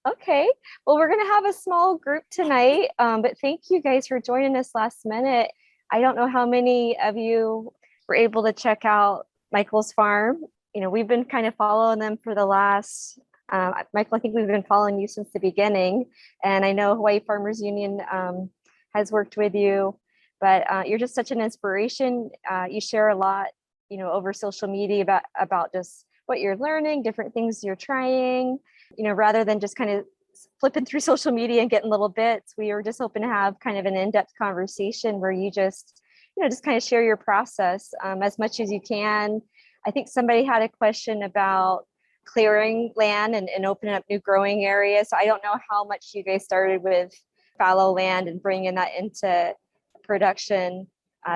Okay. Well, we're going to have a small group tonight, but thank you guys for joining us last minute. I don't know how many of you were able to check out Michael's farm. We've been kind of following them for the last, Michael, I think we've been following you since the beginning. And I know Hawaii Farmers Union has worked with you, but you're just such an inspiration. You share a lot, over social media about just what you're learning, different things you're trying, rather than just kind of flipping through social media and getting little bits. We were just hoping to have kind of an in-depth conversation where you just kind of share your process as much as you can. I think somebody had a question about clearing land and opening up new growing areas. So I don't know how much you guys started with fallow land and bringing that into production.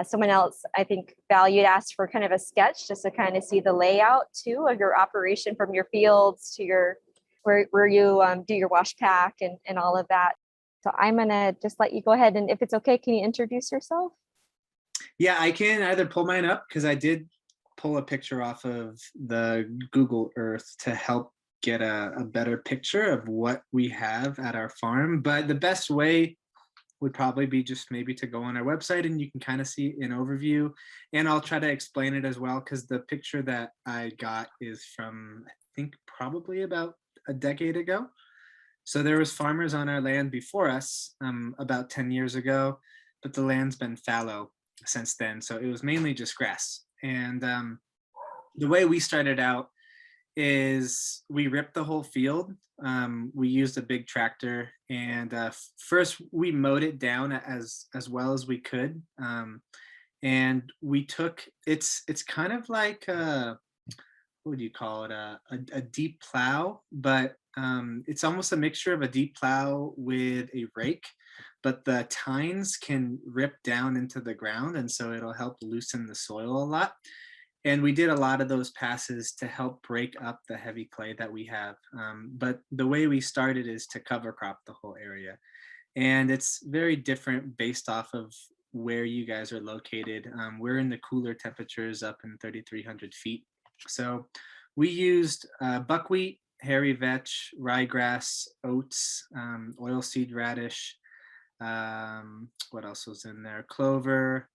Someone else, I think Val, you'd asked for kind of a sketch just to kind of see the layout too of your operation from your fields to your where you do your wash pack and all of that. So I'm gonna just let you go ahead, and if it's okay, can you introduce yourself? Yeah, I can either pull mine up because I did pull a picture off of the Google Earth to help get a better picture of what we have at our farm. But the best way would probably be just maybe to go on our website and you can kind of see an overview. And I'll try to explain it as well because the picture that I got is from, I think, probably about a decade ago. So there was farmers on our land before us about 10 years ago, but the land's been fallow since then. So it was mainly just grass. And the way we started out is we ripped the whole field. We used a big tractor, and first we mowed it down as well as we could. And we took it's kind of like what would you call it, a deep plow, but it's almost a mixture of a deep plow with a rake, but the tines can rip down into the ground, and so it'll help loosen the soil a lot. And we did a lot of those passes to help break up the heavy clay that we have. But the way we started is to cover crop the whole area. And it's very different based off of where you guys are located. We're in the cooler temperatures up in 3,300 feet. So we used buckwheat, hairy vetch, ryegrass, oats, oilseed radish. What else was in there? Clover,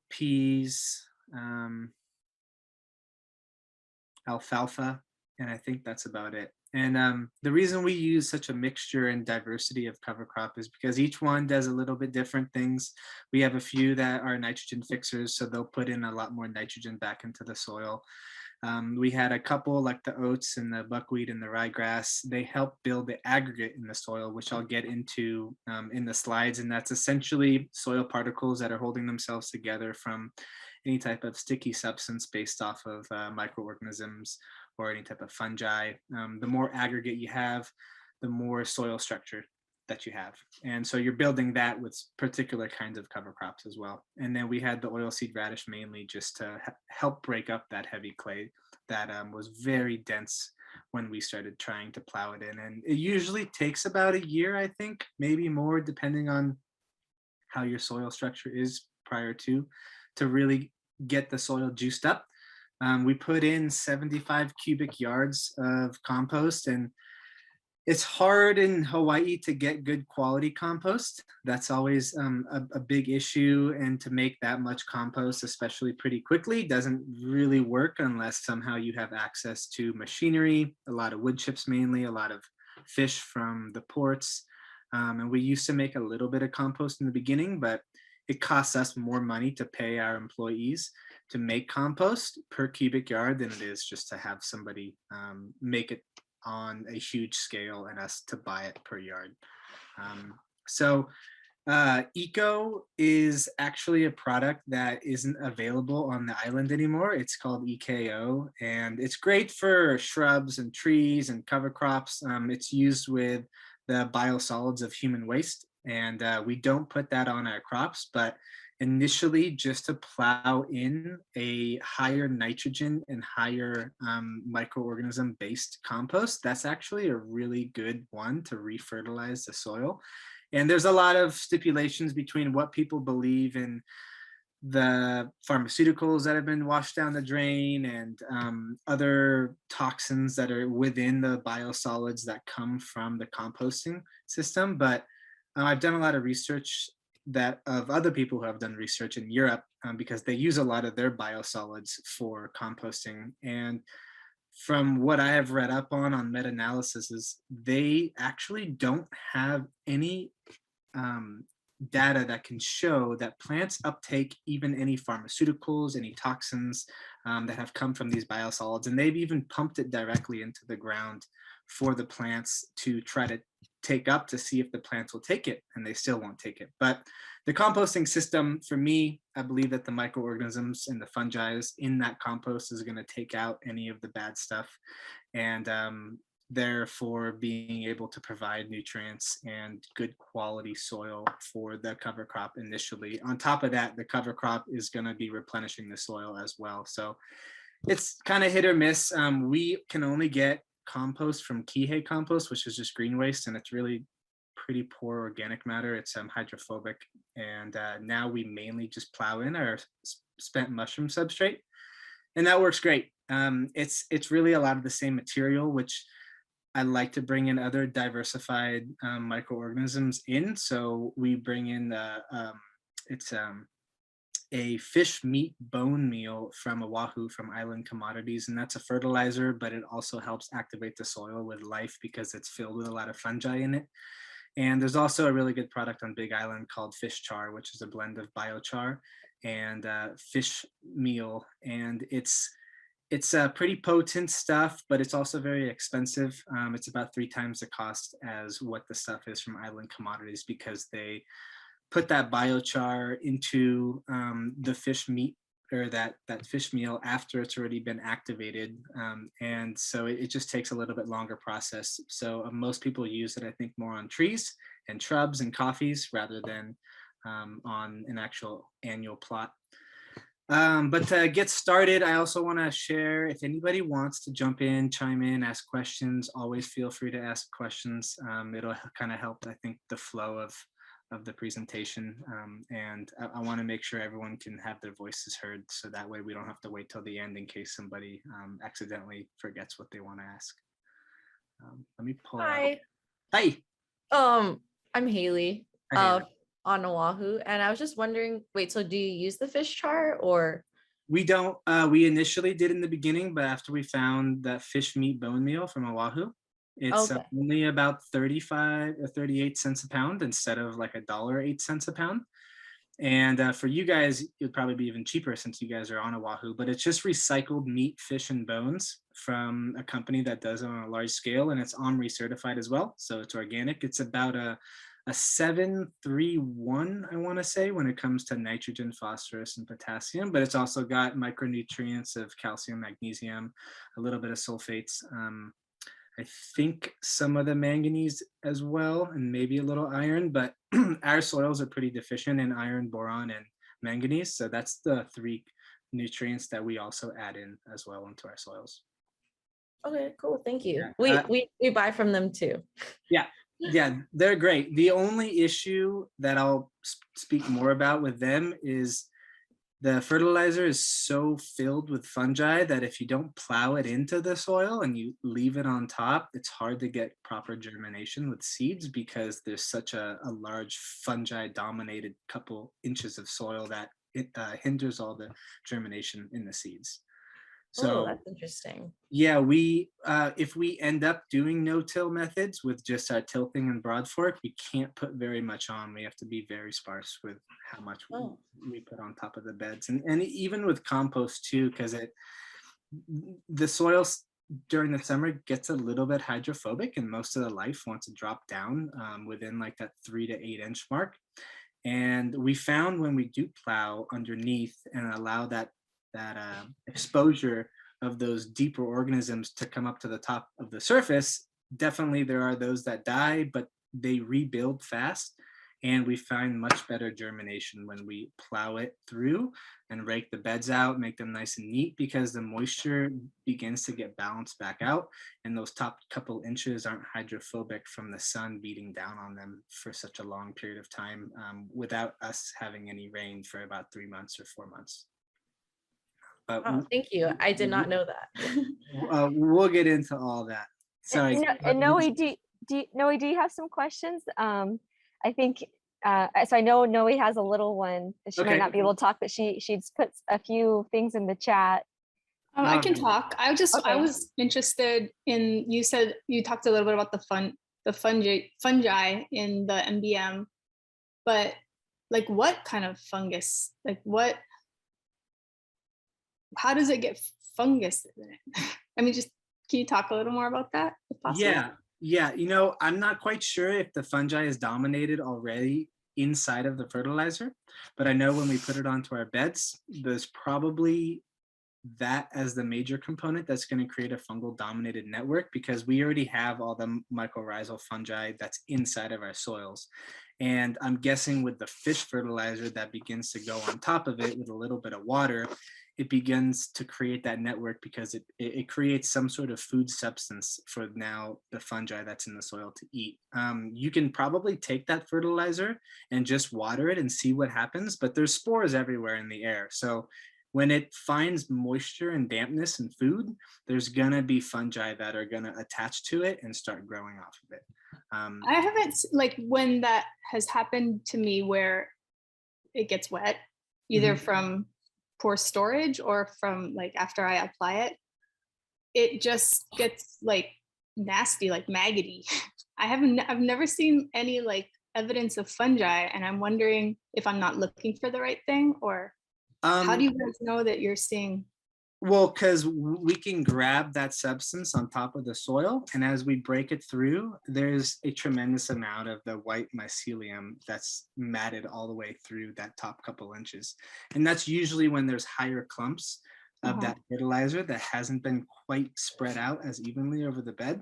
peas, alfalfa, and I think that's about it. And the reason we use such a mixture and diversity of cover crop is because each one does a little bit different things. We have a few that are nitrogen fixers, so they'll put in a lot more nitrogen back into the soil. We had a couple like the oats and the buckwheat and the ryegrass. They help build the aggregate in the soil, which I'll get into in the slides. And that's essentially soil particles that are holding themselves together from any type of sticky substance based off of microorganisms or any type of fungi. The more aggregate you have, the more soil structure that you have. And so you're building that with particular kinds of cover crops as well. And then we had the oilseed radish mainly just to help break up that heavy clay that was very dense when we started trying to plow it in. And it usually takes about a year, I think, maybe more, depending on how your soil structure is prior to really get the soil juiced up. We put in 75 cubic yards of compost, and it's hard in Hawaii to get good quality compost. That's always a big issue, and to make that much compost, especially pretty quickly, doesn't really work unless somehow you have access to machinery, a lot of wood chips mainly, a lot of fish from the ports. And we used to make a little bit of compost in the beginning, but it costs us more money to pay our employees to make compost per cubic yard than it is just to have somebody make it on a huge scale and us to buy it per yard. So Eco is actually a product that isn't available on the island anymore. It's called EKO, and it's great for shrubs and trees and cover crops. It's used with the biosolids of human waste, and we don't put that on our crops, but initially just to plow in a higher nitrogen and higher microorganism based compost, that's actually a really good one to refertilize the soil. And there's a lot of stipulations between what people believe in the pharmaceuticals that have been washed down the drain and other toxins that are within the biosolids that come from the composting system. But I've done a lot of research that of other people who have done research in Europe because they use a lot of their biosolids for composting. And from what I have read up on meta-analysis, is they actually don't have any data that can show that plants uptake even any pharmaceuticals, any toxins that have come from these biosolids. And they've even pumped it directly into the ground for the plants to try to take up to see if the plants will take it, and they still won't take it. But the composting system, for me, I believe that the microorganisms and the fungi in that compost is going to take out any of the bad stuff, and therefore being able to provide nutrients and good quality soil for the cover crop initially. On top of that, the cover crop is going to be replenishing the soil as well. So it's kind of hit or miss. We can only get compost from Kihei compost, which is just green waste, and it's really pretty poor organic matter. It's hydrophobic, and now we mainly just plow in our spent mushroom substrate, and that works great. It's really a lot of the same material, which I like to bring in other diversified microorganisms in. So we bring in it's a fish meat bone meal from Oahu from Island Commodities, and that's a fertilizer, but it also helps activate the soil with life because it's filled with a lot of fungi in it. And there's also a really good product on Big Island called fish char, which is a blend of biochar and fish meal, and it's pretty potent stuff, but it's also very expensive. It's about 3 times the cost as what the stuff is from Island Commodities because they put that biochar into the fish meat or that fish meal after it's already been activated. And so it just takes a little bit longer process. So most people use it, I think, more on trees and shrubs and coffees rather than on an actual annual plot. But to get started, I also want to share, if anybody wants to jump in, chime in, ask questions, always feel free to ask questions. It'll kind of help, I think, the flow of the presentation. And I want to make sure everyone can have their voices heard, so that way we don't have to wait till the end in case somebody accidentally forgets what they want to ask. Let me pull Hi. out. Hi. I'm Haley. Hi, Haley. On Oahu, and I was just wondering, wait, so do you use the fish char or? We don't, we initially did in the beginning, but after we found that fish meat bone meal from Oahu, it's Okay. only about 35 or 38 cents a pound instead of like $1.08 a pound. And for you guys, it would probably be even cheaper since you guys are on Oahu, but it's just recycled meat, fish, and bones from a company that does it on a large scale, and it's OMRI certified as well. So it's organic. It's about a 731, I want to say, when it comes to nitrogen, phosphorus, and potassium, but it's also got micronutrients of calcium, magnesium, a little bit of sulfates. I think some of the manganese as well, and maybe a little iron, but our soils are pretty deficient in iron, boron, and manganese. So that's the 3 nutrients that we also add in as well into our soils. Okay, cool. Thank you. Yeah. We buy from them too. Yeah, they're great. The only issue that I'll speak more about with them is the fertilizer is so filled with fungi that if you don't plow it into the soil and you leave it on top, it's hard to get proper germination with seeds because there's such a large fungi dominated couple inches of soil that it hinders all the germination in the seeds. So that's interesting. Yeah, we if we end up doing no-till methods with just our tilting and broad fork, we can't put very much on. We have to be very sparse with how much we put on top of the beds, and even with compost too, because the soil during the summer gets a little bit hydrophobic, and most of the life wants to drop down within like that 3 to 8 inch mark. And we found when we do plow underneath and allow that exposure of those deeper organisms to come up to the top of the surface, definitely there are those that die, but they rebuild fast. And we find much better germination when we plow it through and rake the beds out, make them nice and neat, because the moisture begins to get balanced back out. And those top couple inches aren't hydrophobic from the sun beating down on them for such a long period of time, without us having any rain for about 3 months or 4 months. But Oh, thank you. I did not know that. we'll get into all that. Sorry. And Noe, Noe, do you have some questions? I think so. I know Noe has a little one. She might Okay. not be able to talk, but she's put a few things in the chat. I can talk. I Okay. was interested in, you said you talked a little bit about the fungi in the MBM, but like what kind of fungus? Like how does it get fungus in it? I mean, just can you talk a little more about that, if possible? Yeah. I'm not quite sure if the fungi is dominated already inside of the fertilizer, but I know when we put it onto our beds, there's probably that as the major component that's going to create a fungal dominated network, because we already have all the mycorrhizal fungi that's inside of our soils. And I'm guessing with the fish fertilizer that begins to go on top of it with a little bit of water, it begins to create that network, because it creates some sort of food substance for now the fungi that's in the soil to eat. You can probably take that fertilizer and just water it and see what happens, but there's spores everywhere in the air. So when it finds moisture and dampness in food, there's gonna be fungi that are gonna attach to it and start growing off of it. I haven't, like when that has happened to me where it gets wet, either from poor storage or from like after I apply it, it just gets like nasty, like maggoty. I've never seen any like evidence of fungi, and I'm wondering if I'm not looking for the right thing, or how do you guys know that you're seeing? Well, because we can grab that substance on top of the soil, and as we break it through, there's a tremendous amount of the white mycelium that's matted all the way through that top couple inches. And that's usually when there's higher clumps of that fertilizer that hasn't been quite spread out as evenly over the bed.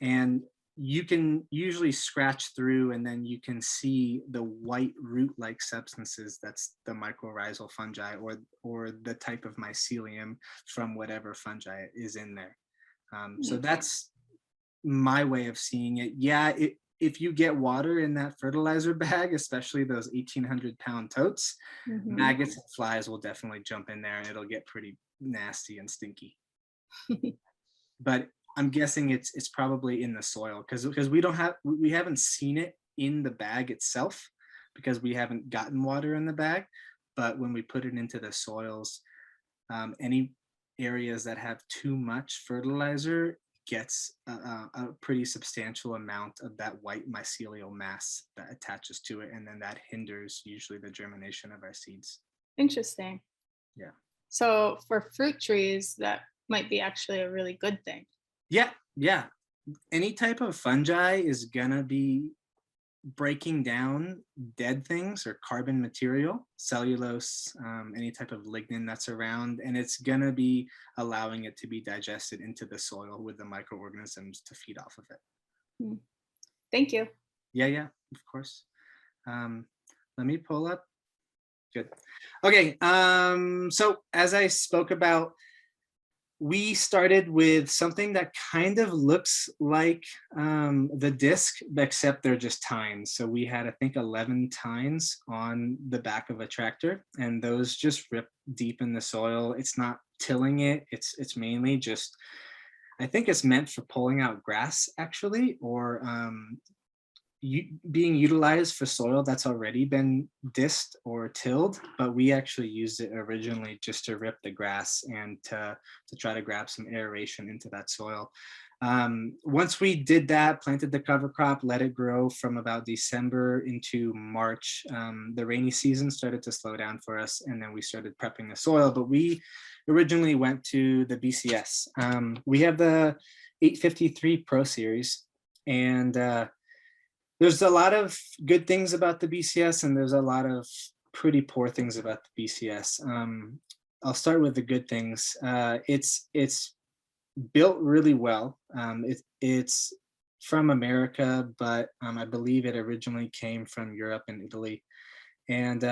And you can usually scratch through, and then you can see the white root-like substances. That's the mycorrhizal fungi, or the type of mycelium from whatever fungi is in there. So that's my way of seeing it. Yeah, if you get water in that fertilizer bag, especially those 1,800-pound totes, maggots and flies will definitely jump in there, and it'll get pretty nasty and stinky. But I'm guessing it's probably in the soil, because we haven't seen it in the bag itself, because we haven't gotten water in the bag. But when we put it into the soils, any areas that have too much fertilizer gets a pretty substantial amount of that white mycelial mass that attaches to it, and then that hinders usually the germination of our seeds. Interesting. Yeah. So for fruit trees, that might be actually a really good thing. Yeah. Any type of fungi is gonna be breaking down dead things or carbon material, cellulose, any type of lignin that's around, and it's gonna be allowing it to be digested into the soil with the microorganisms to feed off of it. Thank you. Yeah, of course. Let me pull up. Good. Okay, so as I spoke about, we started with something that kind of looks like the disc, except they're just tines. So we had, I think, 11 tines on the back of a tractor, and those just rip deep in the soil. It's not tilling it. It's mainly just, I think it's meant for pulling out grass, actually, or being utilized for soil that's already been disked or tilled, but we actually used it originally just to rip the grass and to try to grab some aeration into that soil. Once we did that, planted the cover crop, let it grow from about December into March, the rainy season started to slow down for us, and then we started prepping the soil. But we originally went to the BCS. We have the 853 Pro Series, and there's a lot of good things about the BCS, and there's a lot of pretty poor things about the BCS. I'll start with the good things. It's built really well. It's from America, but I believe it originally came from Europe and Italy. And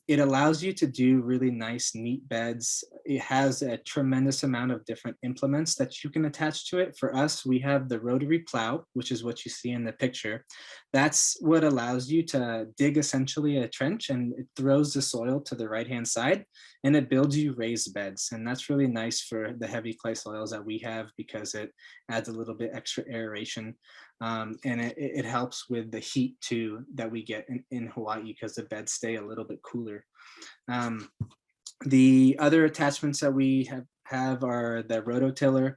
it allows you to do really nice, neat beds. It has a tremendous amount of different implements that you can attach to it. For us, we have the Rotary Plow, which is what you see in the picture. That's what allows you to dig essentially a trench, and it throws the soil to the right-hand side, and it builds you raised beds. And that's really nice for the heavy clay soils that we have because it adds a little bit extra aeration. And it helps with the heat too that we get in Hawaii because the beds stay a little bit cooler. The other attachments that we have are the rototiller.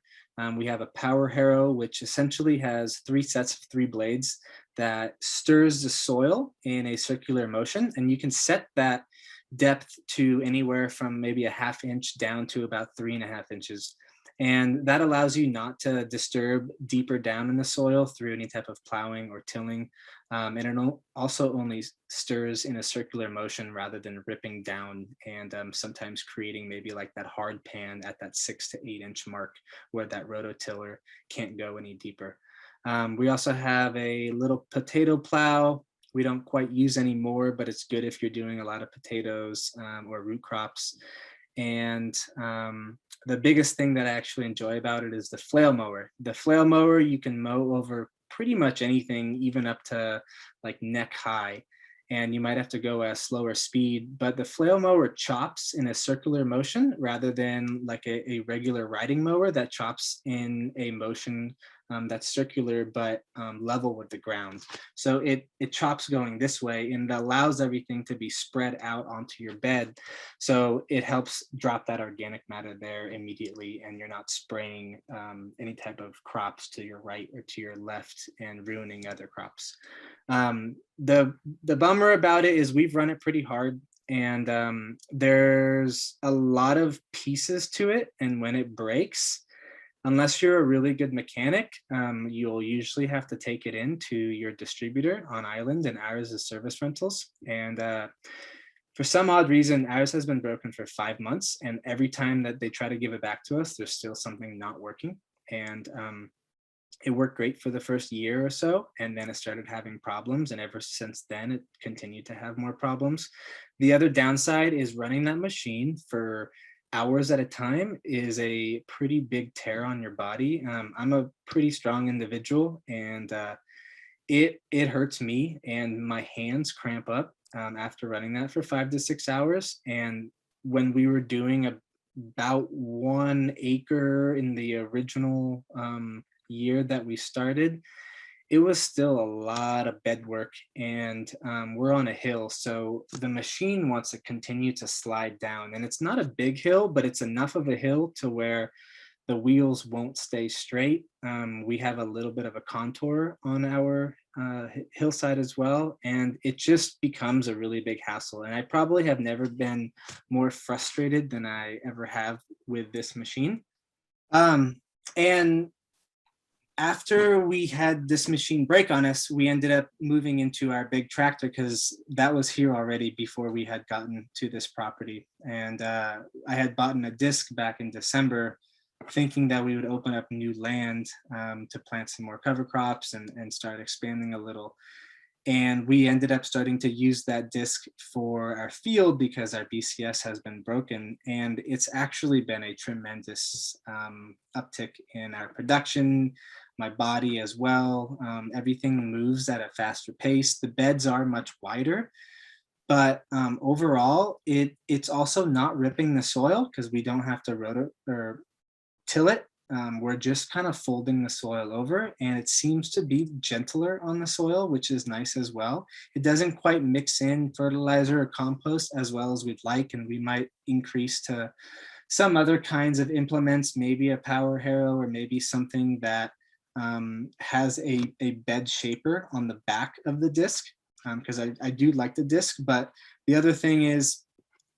We have a power harrow, which essentially has 3 sets of 3 blades that stirs the soil in a circular motion. And you can set that depth to anywhere from maybe a 1/2 inch down to about 3.5 inches. And that allows you not to disturb deeper down in the soil through any type of plowing or tilling. And it also only stirs in a circular motion rather than ripping down and sometimes creating maybe like that hard pan at that 6 to 8 inch mark where that rototiller can't go any deeper. We also have a little potato plow. We don't quite use anymore, but it's good if you're doing a lot of potatoes or root crops. And the biggest thing that I actually enjoy about it is the flail mower. The flail mower, you can mow over pretty much anything, even up to like neck high. And you might have to go at a slower speed, but the flail mower chops in a circular motion rather than like a regular riding mower that chops in a motion that's circular but level with the ground. So it chops going this way, and it allows everything to be spread out onto your bed. So it helps drop that organic matter there immediately, and you're not spraying any type of crops to your right or to your left and ruining other crops. The bummer about it is we've run it pretty hard, and there's a lot of pieces to it, and when it breaks, unless you're a really good mechanic, you'll usually have to take it into your distributor on island, and ours is Service Rentals. And for some odd reason, ours has been broken for 5 months, and every time that they try to give it back to us, there's still something not working. And it worked great for the first year or so, and then it started having problems, and ever since then it continued to have more problems. The other downside is running that machine for hours at a time is a pretty big tear on your body. I'm a pretty strong individual, and it hurts me, and my hands cramp up after running that for 5 to 6 hours. And when we were doing about 1 acre in the original year that we started, it was still a lot of bed work, and we're on a hill, so the machine wants to continue to slide down, and it's not a big hill, but it's enough of a hill to where the wheels won't stay straight. We have a little bit of a contour on our hillside as well, and it just becomes a really big hassle. And I probably have never been more frustrated than I ever have with this machine. And after we had this machine break on us, we ended up moving into our big tractor because that was here already before we had gotten to this property. And I had bought a disc back in December, thinking that we would open up new land to plant some more cover crops and start expanding a little. And we ended up starting to use that disc for our field because our BCS has been broken. And it's actually been a tremendous uptick in our production, my body as well. Everything moves at a faster pace. The beds are much wider, but overall, it's also not ripping the soil because we don't have to till it. We're just kind of folding the soil over, and it seems to be gentler on the soil, which is nice as well. It doesn't quite mix in fertilizer or compost as well as we'd like, and we might increase to some other kinds of implements, maybe a power harrow or maybe something that has a bed shaper on the back of the disc, because I do like the disc. But the other thing is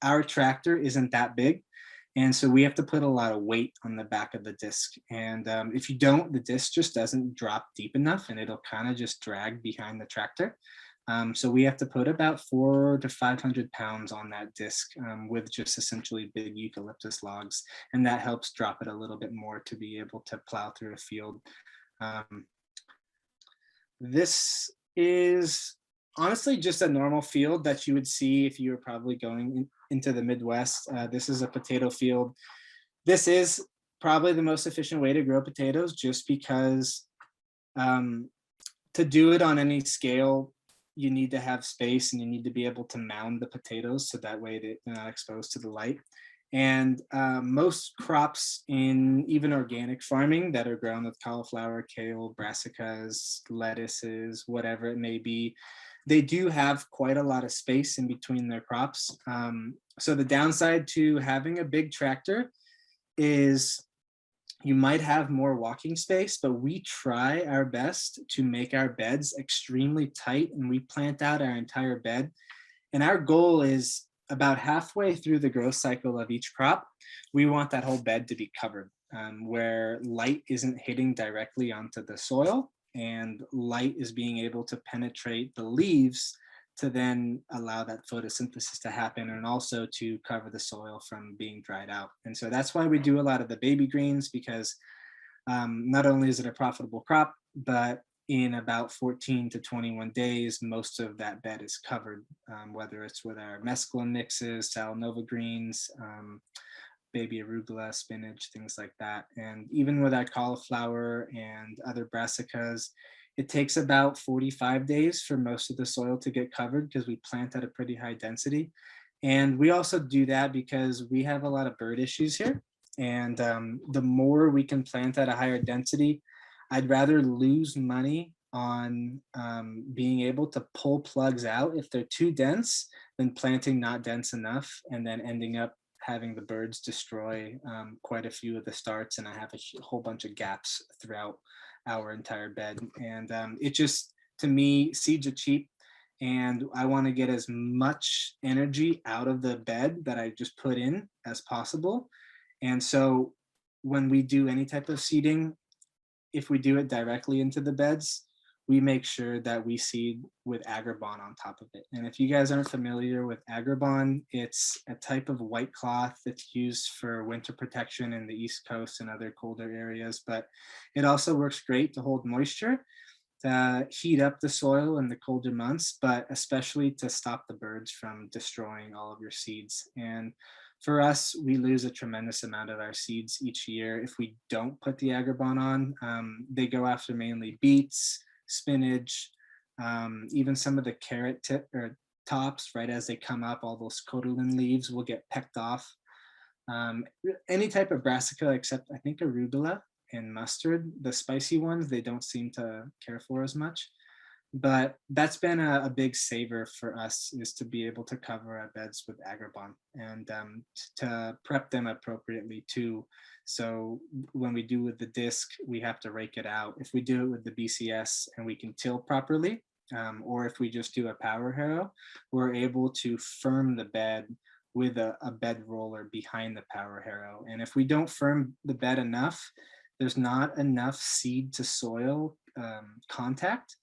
our tractor isn't that big. And so we have to put a lot of weight on the back of the disc. And if you don't, the disc just doesn't drop deep enough, and it'll kind of just drag behind the tractor. So we have to put about 400 to 500 pounds on that disc with just essentially big eucalyptus logs. And that helps drop it a little bit more to be able to plow through a field. This is honestly just a normal field that you would see if you were probably going into the Midwest. This is a potato field. This is probably the most efficient way to grow potatoes, just because um, to do it on any scale, you need to have space and you need to be able to mound the potatoes so that way they're not exposed to the light. And most crops in even organic farming that are grown with cauliflower, kale, brassicas, lettuces, whatever it may be, they do have quite a lot of space in between their crops. So the downside to having a big tractor is you might have more walking space, but we try our best to make our beds extremely tight, and we plant out our entire bed. And our goal is about halfway through the growth cycle of each crop, we want that whole bed to be covered, where light isn't hitting directly onto the soil and light is being able to penetrate the leaves to then allow that photosynthesis to happen, and also to cover the soil from being dried out. And so that's why we do a lot of the baby greens, because not only is it a profitable crop, but in about 14 to 21 days, most of that bed is covered, whether it's with our mesclun mixes, salanova greens, baby arugula, spinach, things like that. And even with our cauliflower and other brassicas, it takes about 45 days for most of the soil to get covered because we plant at a pretty high density. And we also do that because we have a lot of bird issues here. And the more we can plant at a higher density, I'd rather lose money on being able to pull plugs out if they're too dense than planting not dense enough and then ending up having the birds destroy quite a few of the starts, and I have a whole bunch of gaps throughout our entire bed. And it just, to me, seeds are cheap, and I want to get as much energy out of the bed that I just put in as possible. And so when we do any type of seeding, if we do it directly into the beds, we make sure that we seed with Agribon on top of it. And if you guys aren't familiar with Agribon, it's a type of white cloth that's used for winter protection in the East Coast and other colder areas, but it also works great to hold moisture, to heat up the soil in the colder months, but especially to stop the birds from destroying all of your seeds. And for us, we lose a tremendous amount of our seeds each year if we don't put the Agribon on. They go after mainly beets, spinach, even some of the carrot tops, right as they come up, all those cotyledon leaves will get pecked off. Any type of brassica except I think arugula and mustard, the spicy ones, they don't seem to care for as much. But that's been a big saver for us, is to be able to cover our beds with Agribon and to prep them appropriately too. So when we do with the disc, we have to rake it out. If we do it with the BCS and we can till properly, or if we just do a power harrow, we're able to firm the bed with a bed roller behind the power harrow. And if we don't firm the bed enough, there's not enough seed to soil contact.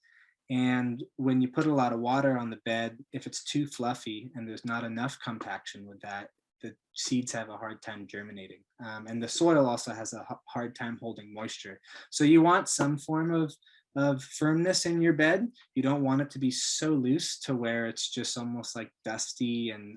And when you put a lot of water on the bed, if it's too fluffy and there's not enough compaction with that, the seeds have a hard time germinating. And the soil also has a hard time holding moisture. So you want some form of firmness in your bed. You don't want it to be so loose to where it's just almost like dusty and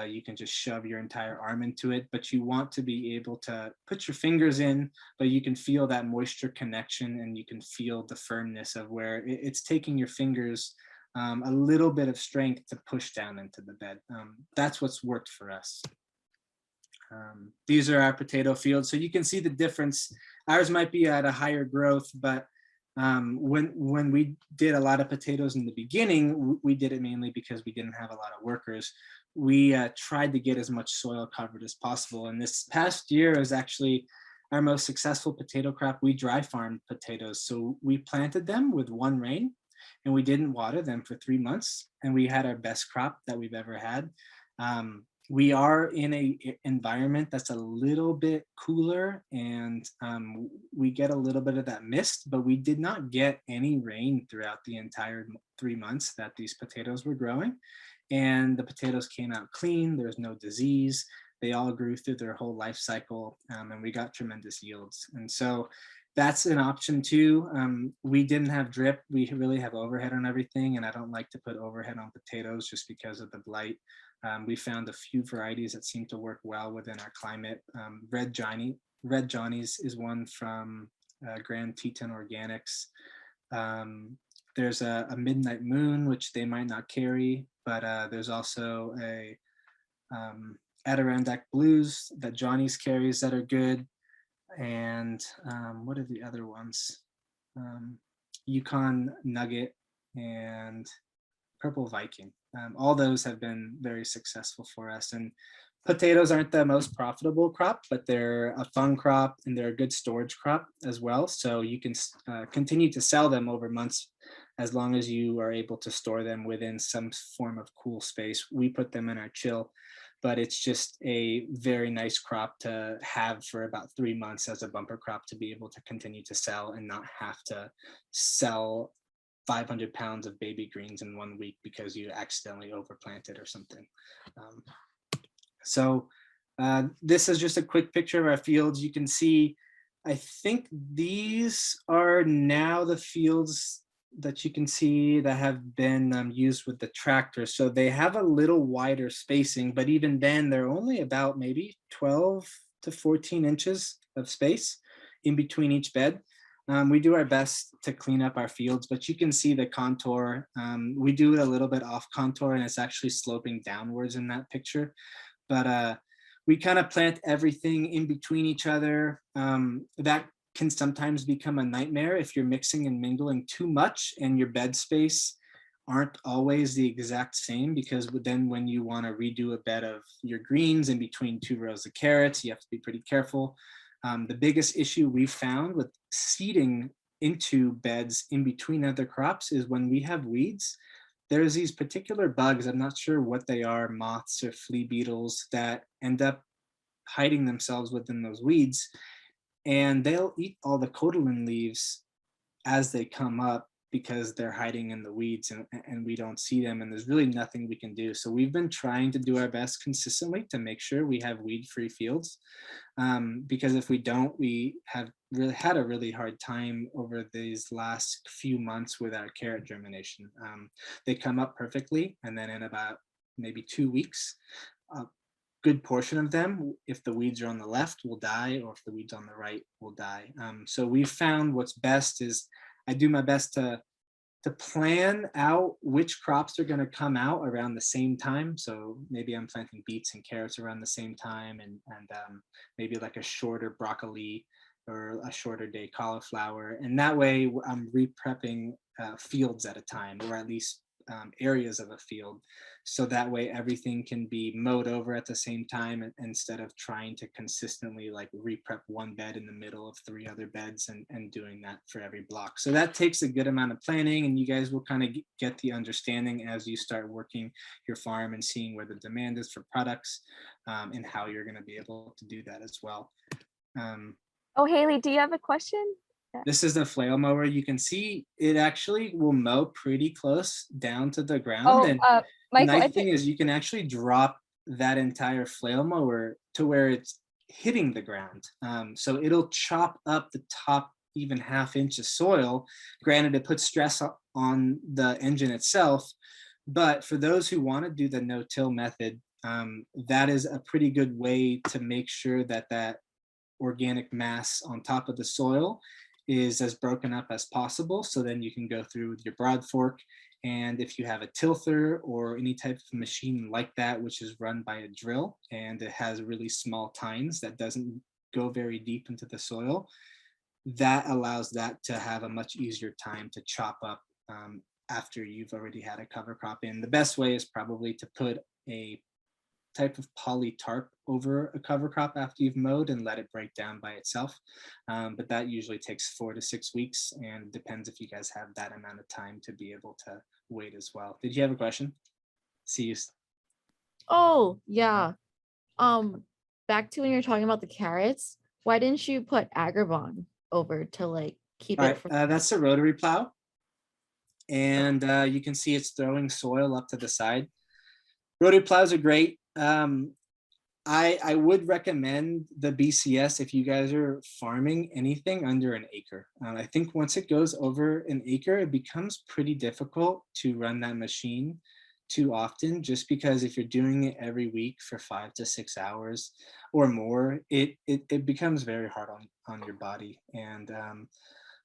you can just shove your entire arm into it, but you want to be able to put your fingers in, but you can feel that moisture connection and you can feel the firmness of where it's taking your fingers a little bit of strength to push down into the bed. That's what's worked for us. These are our potato fields, so you can see the difference. Ours might be at a higher growth, but when we did a lot of potatoes in the beginning, we did it mainly because we didn't have a lot of workers. We tried to get as much soil covered as possible. And this past year is actually our most successful potato crop. We dry farmed potatoes. So we planted them with one rain and we didn't water them for 3 months. And we had our best crop that we've ever had. We are in a environment that's a little bit cooler and we get a little bit of that mist, but we did not get any rain throughout the entire 3 months that these potatoes were growing. And the potatoes came out clean. There's no disease. They all grew through their whole life cycle and we got tremendous yields. And so that's an option too. We didn't have drip. We really have overhead on everything, and I don't like to put overhead on potatoes just because of the blight. We found a few varieties that seem to work well within our climate. Red Johnny's is one from Grand Teton Organics. There's a Midnight Moon, which they might not carry, but there's also a Adirondack Blues that Johnny's carries that are good. And what are the other ones? Yukon Nugget and Purple Viking. All those have been very successful for us. And potatoes aren't the most profitable crop, but they're a fun crop and they're a good storage crop as well. So you can continue to sell them over months as long as you are able to store them within some form of cool space. We put them in our chill, but it's just a very nice crop to have for about 3 months as a bumper crop to be able to continue to sell and not have to sell 500 pounds of baby greens in 1 week because you accidentally overplanted or something. So this is just a quick picture of our fields. You can see, I think these are now the fields that you can see that have been used with the tractor. So they have a little wider spacing, but even then they're only about maybe 12 to 14 inches of space in between each bed. We do our best to clean up our fields, but you can see the contour. We do it a little bit off contour and it's actually sloping downwards in that picture. But we kind of plant everything in between each other. That can sometimes become a nightmare if you're mixing and mingling too much and your bed space aren't always the exact same, because then when you want to redo a bed of your greens in between 2 rows of carrots, you have to be pretty careful. The biggest issue we've found with seeding into beds in between other crops is when we have weeds, there's these particular bugs, I'm not sure what they are, moths or flea beetles, that end up hiding themselves within those weeds. And they'll eat all the cotyledon leaves as they come up because they're hiding in the weeds and we don't see them, and there's really nothing we can do. So we've been trying to do our best consistently to make sure we have weed-free fields, because if we don't, we have really had a really hard time over these last few months with our carrot germination. They come up perfectly, and then in about maybe 2 weeks, good portion of them, if the weeds are on the left, will die, or if the weeds on the right will die. So we found what's best is I do my best to plan out which crops are going to come out around the same time. So maybe I'm planting beets and carrots around the same time, and maybe like a shorter broccoli or a shorter day cauliflower. And that way I'm re-prepping fields at a time, or at least areas of a field, so that way everything can be mowed over at the same time, instead of trying to consistently like re-prep one bed in the middle of 3 other beds and doing that for every block. So that takes a good amount of planning, and you guys will kind of get the understanding as you start working your farm and seeing where the demand is for products, and how you're going to be able to do that as well. Oh, Haley, do you have a question? This is the flail mower. You can see it actually will mow pretty close down to the ground. Oh, And Michael, the nice thing is you can actually drop that entire flail mower to where it's hitting the ground. So it'll chop up the top even ½ inch of soil. Granted, it puts stress on the engine itself, but for those who want to do the no-till method, that is a pretty good way to make sure that that organic mass on top of the soil is as broken up as possible. So then you can go through with your broad fork. And if you have a tilther or any type of machine like that, which is run by a drill and it has really small tines that doesn't go very deep into the soil, that allows that to have a much easier time to chop up after you've already had a cover crop in. The best way is probably to put a type of poly tarp over a cover crop after you've mowed and let it break down by itself. But that usually takes 4 to 6 weeks, and depends if you guys have that amount of time to be able to wait as well. Did you have a question? See you. Oh, yeah. Back to when you're talking about the carrots, why didn't you put Agribon over to like keep All it right, from that's a rotary plow. And you can see it's throwing soil up to the side. Rotary plows are great. I would recommend the BCS if you guys are farming anything under an acre. I think once it goes over an acre, it becomes pretty difficult to run that machine too often, just because if you're doing it every week for 5 to 6 hours or more, it becomes very hard on your body. And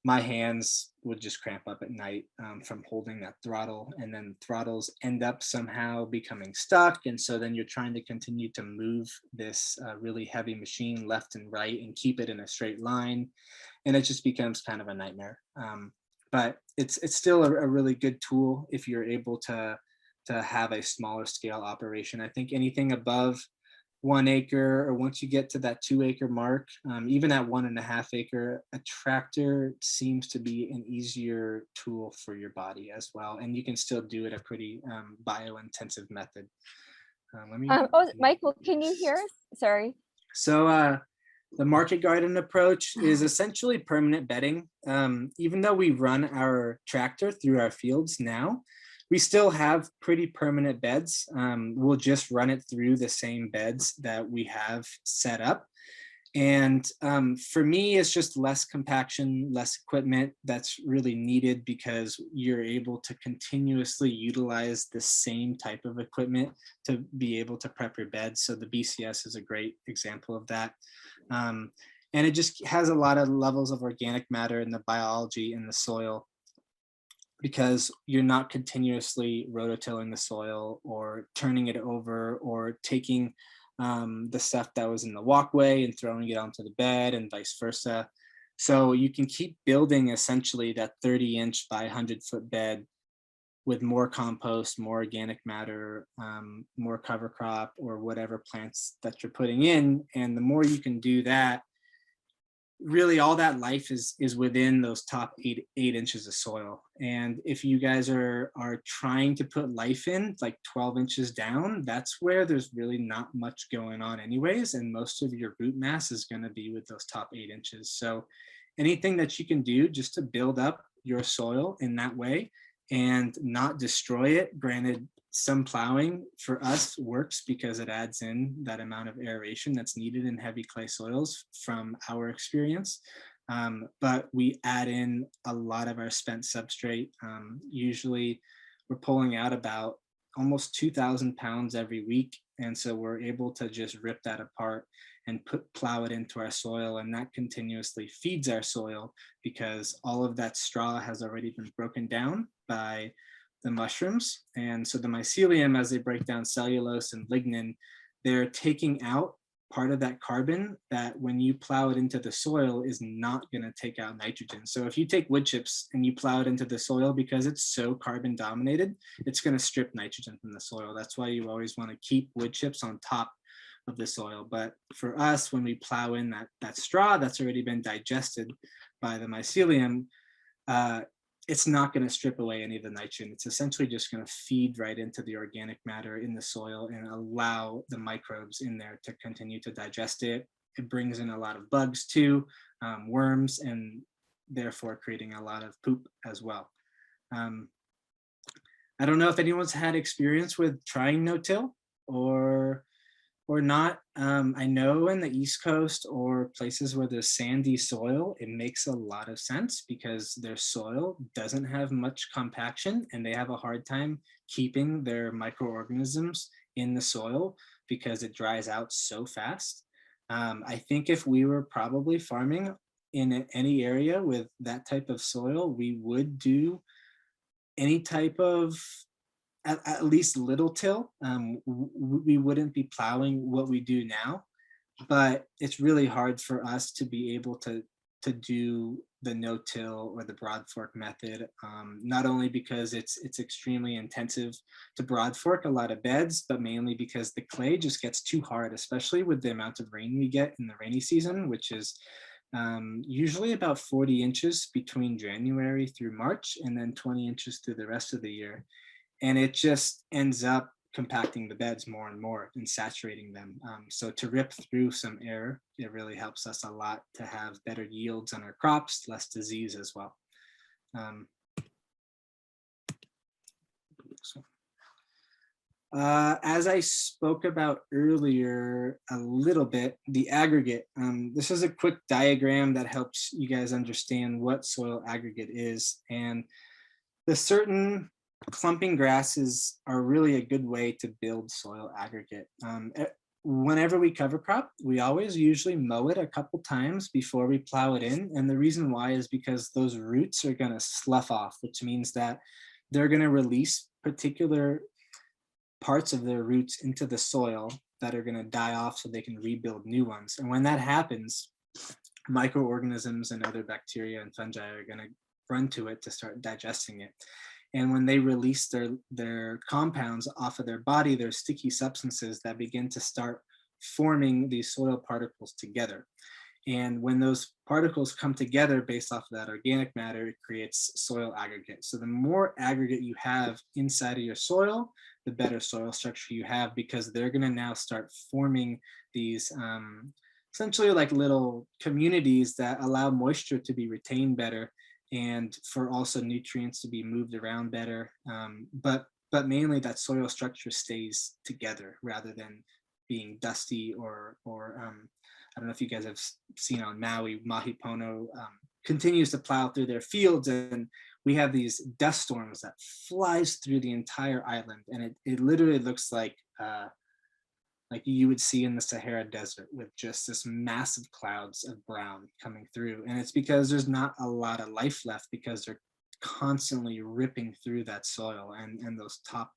my hands would just cramp up at night from holding that throttle, and then throttles end up somehow becoming stuck. And so then you're trying to continue to move this really heavy machine left and right and keep it in a straight line. And it just becomes kind of a nightmare. But it's still a really good tool if you're able to have a smaller scale operation. I think anything above 1 acre, or once you get to that 2 acre mark, even at 1.5 acre, a tractor seems to be an easier tool for your body as well. And you can still do it a pretty biointensive method. Michael, can you hear us? Sorry. So the market garden approach is essentially permanent bedding. Even though we run our tractor through our fields now, we still have pretty permanent beds. We'll just run it through the same beds that we have set up. And for me, it's just less compaction, less equipment that's really needed, because you're able to continuously utilize the same type of equipment to be able to prep your beds. So the BCS is a great example of that. And it just has a lot of levels of organic matter in the biology in the soil, because you're not continuously rototilling the soil or turning it over or taking the stuff that was in the walkway and throwing it onto the bed and vice versa. So you can keep building essentially that 30-inch by 100-foot bed with more compost, more organic matter, more cover crop, or whatever plants that you're putting in. And the more you can do that, really all that life is within those top eight inches of soil. And if you guys are trying to put life in like 12 inches down, that's where there's really not much going on anyways. And most of your root mass is going to be with those top 8 inches. So anything that you can do just to build up your soil in that way and not destroy it. Granted, some plowing for us works because it adds in that amount of aeration that's needed in heavy clay soils from our experience. But we add in a lot of our spent substrate. Usually we're pulling out about almost 2,000 pounds every week. And so we're able to just rip that apart and plow it into our soil. And that continuously feeds our soil, because all of that straw has already been broken down by the mushrooms. And so the mycelium, as they break down cellulose and lignin, they're taking out part of that carbon that when you plow it into the soil is not going to take out nitrogen. So if you take wood chips and you plow it into the soil, because it's so carbon dominated, it's going to strip nitrogen from the soil. That's why you always want to keep wood chips on top of the soil. But for us, when we plow in that straw that's already been digested by the mycelium, it's not going to strip away any of the nitrogen. It's essentially just going to feed right into the organic matter in the soil and allow the microbes in there to continue to digest it. It brings in a lot of bugs too, worms, and therefore creating a lot of poop as well. I don't know if anyone's had experience with trying no-till or not. I know in the East Coast or places where there's sandy soil, it makes a lot of sense because their soil doesn't have much compaction and they have a hard time keeping their microorganisms in the soil because it dries out so fast. I think if we were probably farming in any area with that type of soil, we would do any type of at least little till. We wouldn't be plowing what we do now, but it's really hard for us to be able to do the no-till or the broad fork method, not only because it's extremely intensive to broad fork a lot of beds, but mainly because the clay just gets too hard, especially with the amount of rain we get in the rainy season, which is usually about 40 inches between January through March, and then 20 inches through the rest of the year. And it just ends up compacting the beds more and more and saturating them. So to rip through some air, it really helps us a lot to have better yields on our crops, less disease as well. As I spoke about earlier a little bit, the aggregate. This is a quick diagram that helps you guys understand what soil aggregate is. And the certain clumping grasses are really a good way to build soil aggregate. Whenever we cover crop, we always usually mow it a couple times before we plow it in. And the reason why is because those roots are going to slough off, which means that they're going to release particular parts of their roots into the soil that are going to die off so they can rebuild new ones. And when that happens, microorganisms and other bacteria and fungi are going to run to it to start digesting it. And when they release their compounds off of their body, there's sticky substances that begin to start forming these soil particles together. And when those particles come together based off of that organic matter, it creates soil aggregate. So the more aggregate you have inside of your soil, the better soil structure you have, because they're going to now start forming these essentially like little communities that allow moisture to be retained better, and for also nutrients to be moved around better. But mainly that soil structure stays together rather than being dusty or I don't know if you guys have seen on Maui, Mahi Pono continues to plow through their fields, and we have these dust storms that flies through the entire island. And it literally looks like you would see in the Sahara Desert, with just this massive clouds of brown coming through. And it's because there's not a lot of life left, because they're constantly ripping through that soil, and those top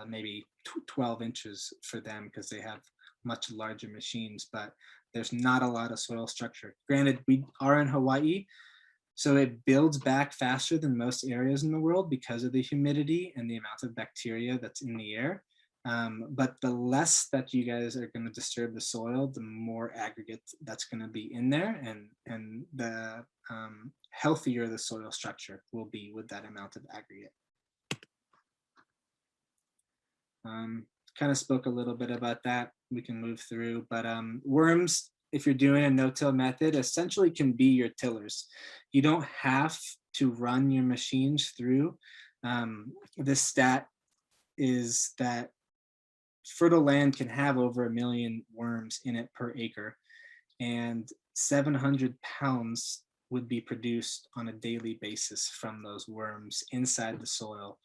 maybe 12 inches for them, because they have much larger machines, but there's not a lot of soil structure. Granted, we are in Hawaii, so it builds back faster than most areas in the world because of the humidity and the amount of bacteria that's in the air. But the less that you guys are going to disturb the soil, the more aggregate that's going to be in there, and the healthier the soil structure will be with that amount of aggregate. Kind of spoke a little bit about that. We can move through, but worms, if you're doing a no-till method, essentially can be your tillers. You don't have to run your machines through. This stat is that fertile land can have over 1 million worms in it per acre, and 700 pounds would be produced on a daily basis from those worms inside the soil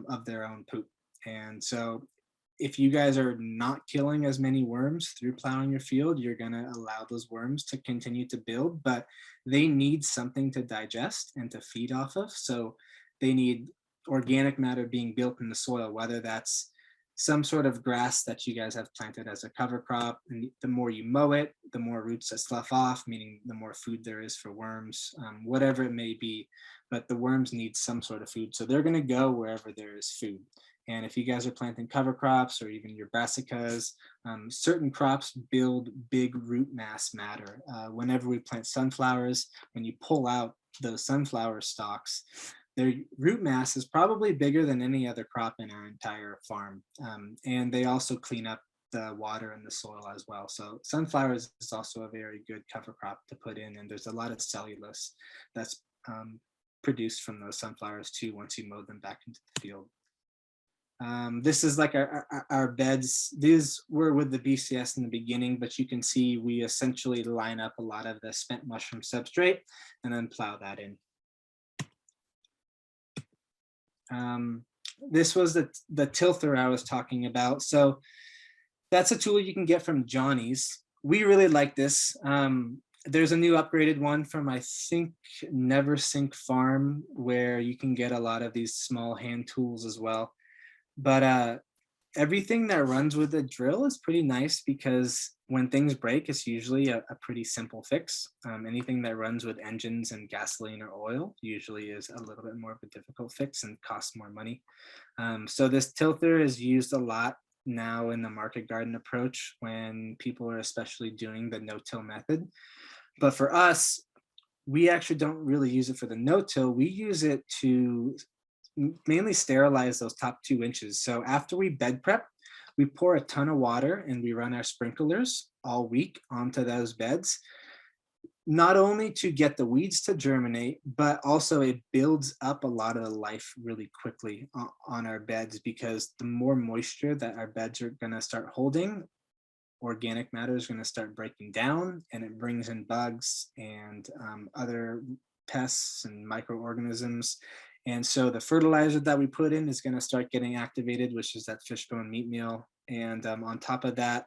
of their own poop. And so if you guys are not killing as many worms through plowing your field, you're going to allow those worms to continue to build, but they need something to digest and to feed off of. So they need organic matter being built in the soil, whether that's some sort of grass that you guys have planted as a cover crop. And the more you mow it, the more roots that slough off, meaning the more food there is for worms, whatever it may be. But the worms need some sort of food. So they're going to go wherever there is food. And if you guys are planting cover crops or even your brassicas, certain crops build big root mass matter. Whenever we plant sunflowers, when you pull out those sunflower stalks, their root mass is probably bigger than any other crop in our entire farm. And they also clean up the water in the soil as well. So sunflowers is also a very good cover crop to put in. And there's a lot of cellulose that's produced from those sunflowers too, once you mow them back into the field. This is like our beds. These were with the BCS in the beginning, but you can see we essentially line up a lot of the spent mushroom substrate and then plow that in. This was the tilther I was talking about. So that's a tool you can get from Johnny's. We really like this. There's a new upgraded one from, I think, Never Sink Farm, where you can get a lot of these small hand tools as well. But everything that runs with a drill is pretty nice, because when things break, it's usually a pretty simple fix. Anything that runs with engines and gasoline or oil usually is a little bit more of a difficult fix and costs more money. So this tilther is used a lot now in the market garden approach when people are especially doing the no-till method. But for us, we actually don't really use it for the no-till. We use it to mainly sterilize those top 2 inches. So after we bed prep, we pour a ton of water and we run our sprinklers all week onto those beds. not only to get the weeds to germinate, but also it builds up a lot of the life really quickly on our beds, because the more moisture that our beds are going to start holding, organic matter is going to start breaking down, and it brings in bugs and other pests and microorganisms. And so the fertilizer that we put in is going to start getting activated, which is that fishbone meat meal. And on top of that,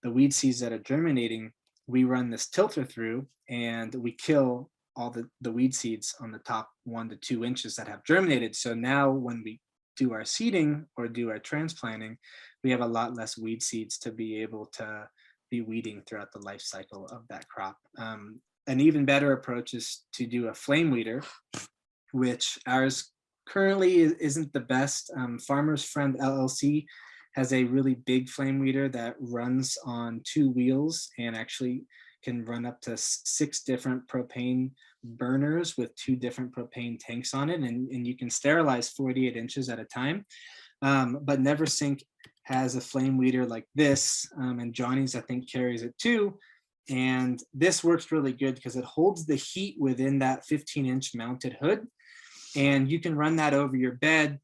the weed seeds that are germinating, we run this tilter through and we kill all the weed seeds on the top 1 to 2 inches that have germinated. So now when we do our seeding or do our transplanting, we have a lot less weed seeds to be able to be weeding throughout the life cycle of that crop. An even better approach is to do a flame weeder, which ours currently isn't the best. Farmer's Friend LLC has a really big flame weeder that runs on 2 wheels and actually can run up to 6 different propane burners with 2 different propane tanks on it. And you can sterilize 48 inches at a time. But NeverSink has a flame weeder like this, and Johnny's, I think, carries it too. And this works really good because it holds the heat within that 15-inch mounted hood. And you can run that over your bed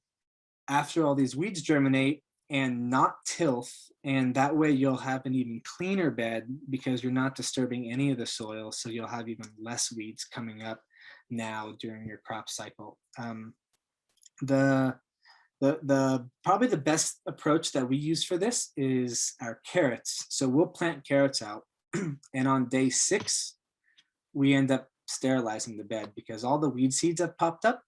after all these weeds germinate and not tilth. And that way you'll have an even cleaner bed because you're not disturbing any of the soil. So you'll have even less weeds coming up now during your crop cycle. Probably the best approach that we use for this is our carrots. So we'll plant carrots out, and on day 6, we end up sterilizing the bed because all the weed seeds have popped up,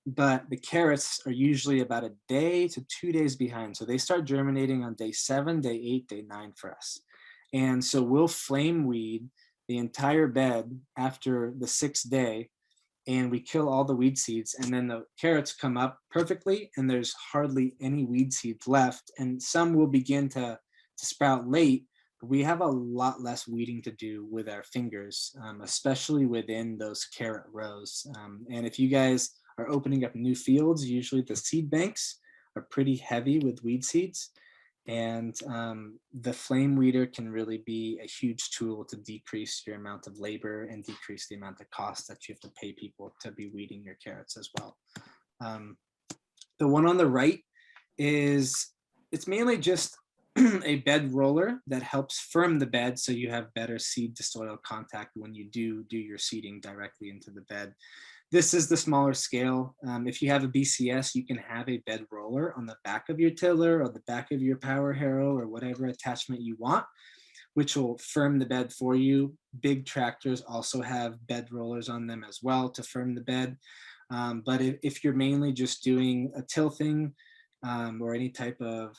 but the carrots are usually about a day to 2 days behind. So they start germinating on day 7, day 8, day 9 for us. And so we'll flame weed the entire bed after the 6th day, and we kill all the weed seeds, and then the carrots come up perfectly and there's hardly any weed seeds left, and some will begin to sprout late, but we have a lot less weeding to do with our fingers, especially within those carrot rows. And if you guys are opening up new fields, usually the seed banks are pretty heavy with weed seeds, and the flame weeder can really be a huge tool to decrease your amount of labor and decrease the amount of cost that you have to pay people to be weeding your carrots as well. The one on the right it's mainly just a bed roller that helps firm the bed so you have better seed to soil contact when you do your seeding directly into the bed. This is the smaller scale. If you have a BCS, you can have a bed roller on the back of your tiller or the back of your power harrow or whatever attachment you want, which will firm the bed for you. Big tractors also have bed rollers on them as well to firm the bed. But if you're mainly just doing a tilthing or any type of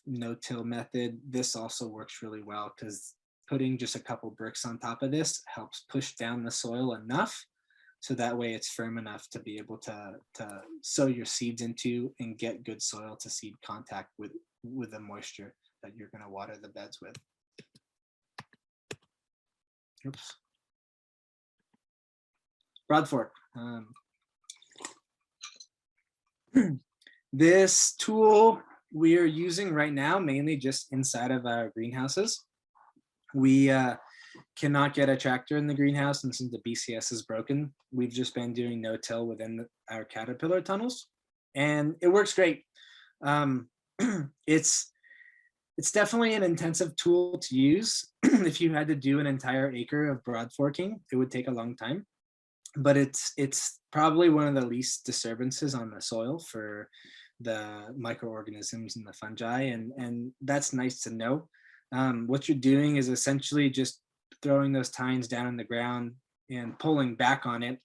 no-till method, this also works really well because putting just a couple bricks on top of this helps push down the soil enough so that way it's firm enough to be able to sow your seeds into and get good soil to seed contact with the moisture that you're going to water the beds with. Oops. Broad fork. This tool we are using right now mainly just inside of our greenhouses. We cannot get a tractor in the greenhouse, and since the BCS is broken, we've just been doing no-till within our caterpillar tunnels, and it works great. It's definitely an intensive tool to use. If you had to do an entire acre of broad forking, it would take a long time, but it's probably one of the least disturbances on the soil for the microorganisms and the fungi, and that's nice to know. What you're doing is essentially just throwing those tines down in the ground and pulling back on it.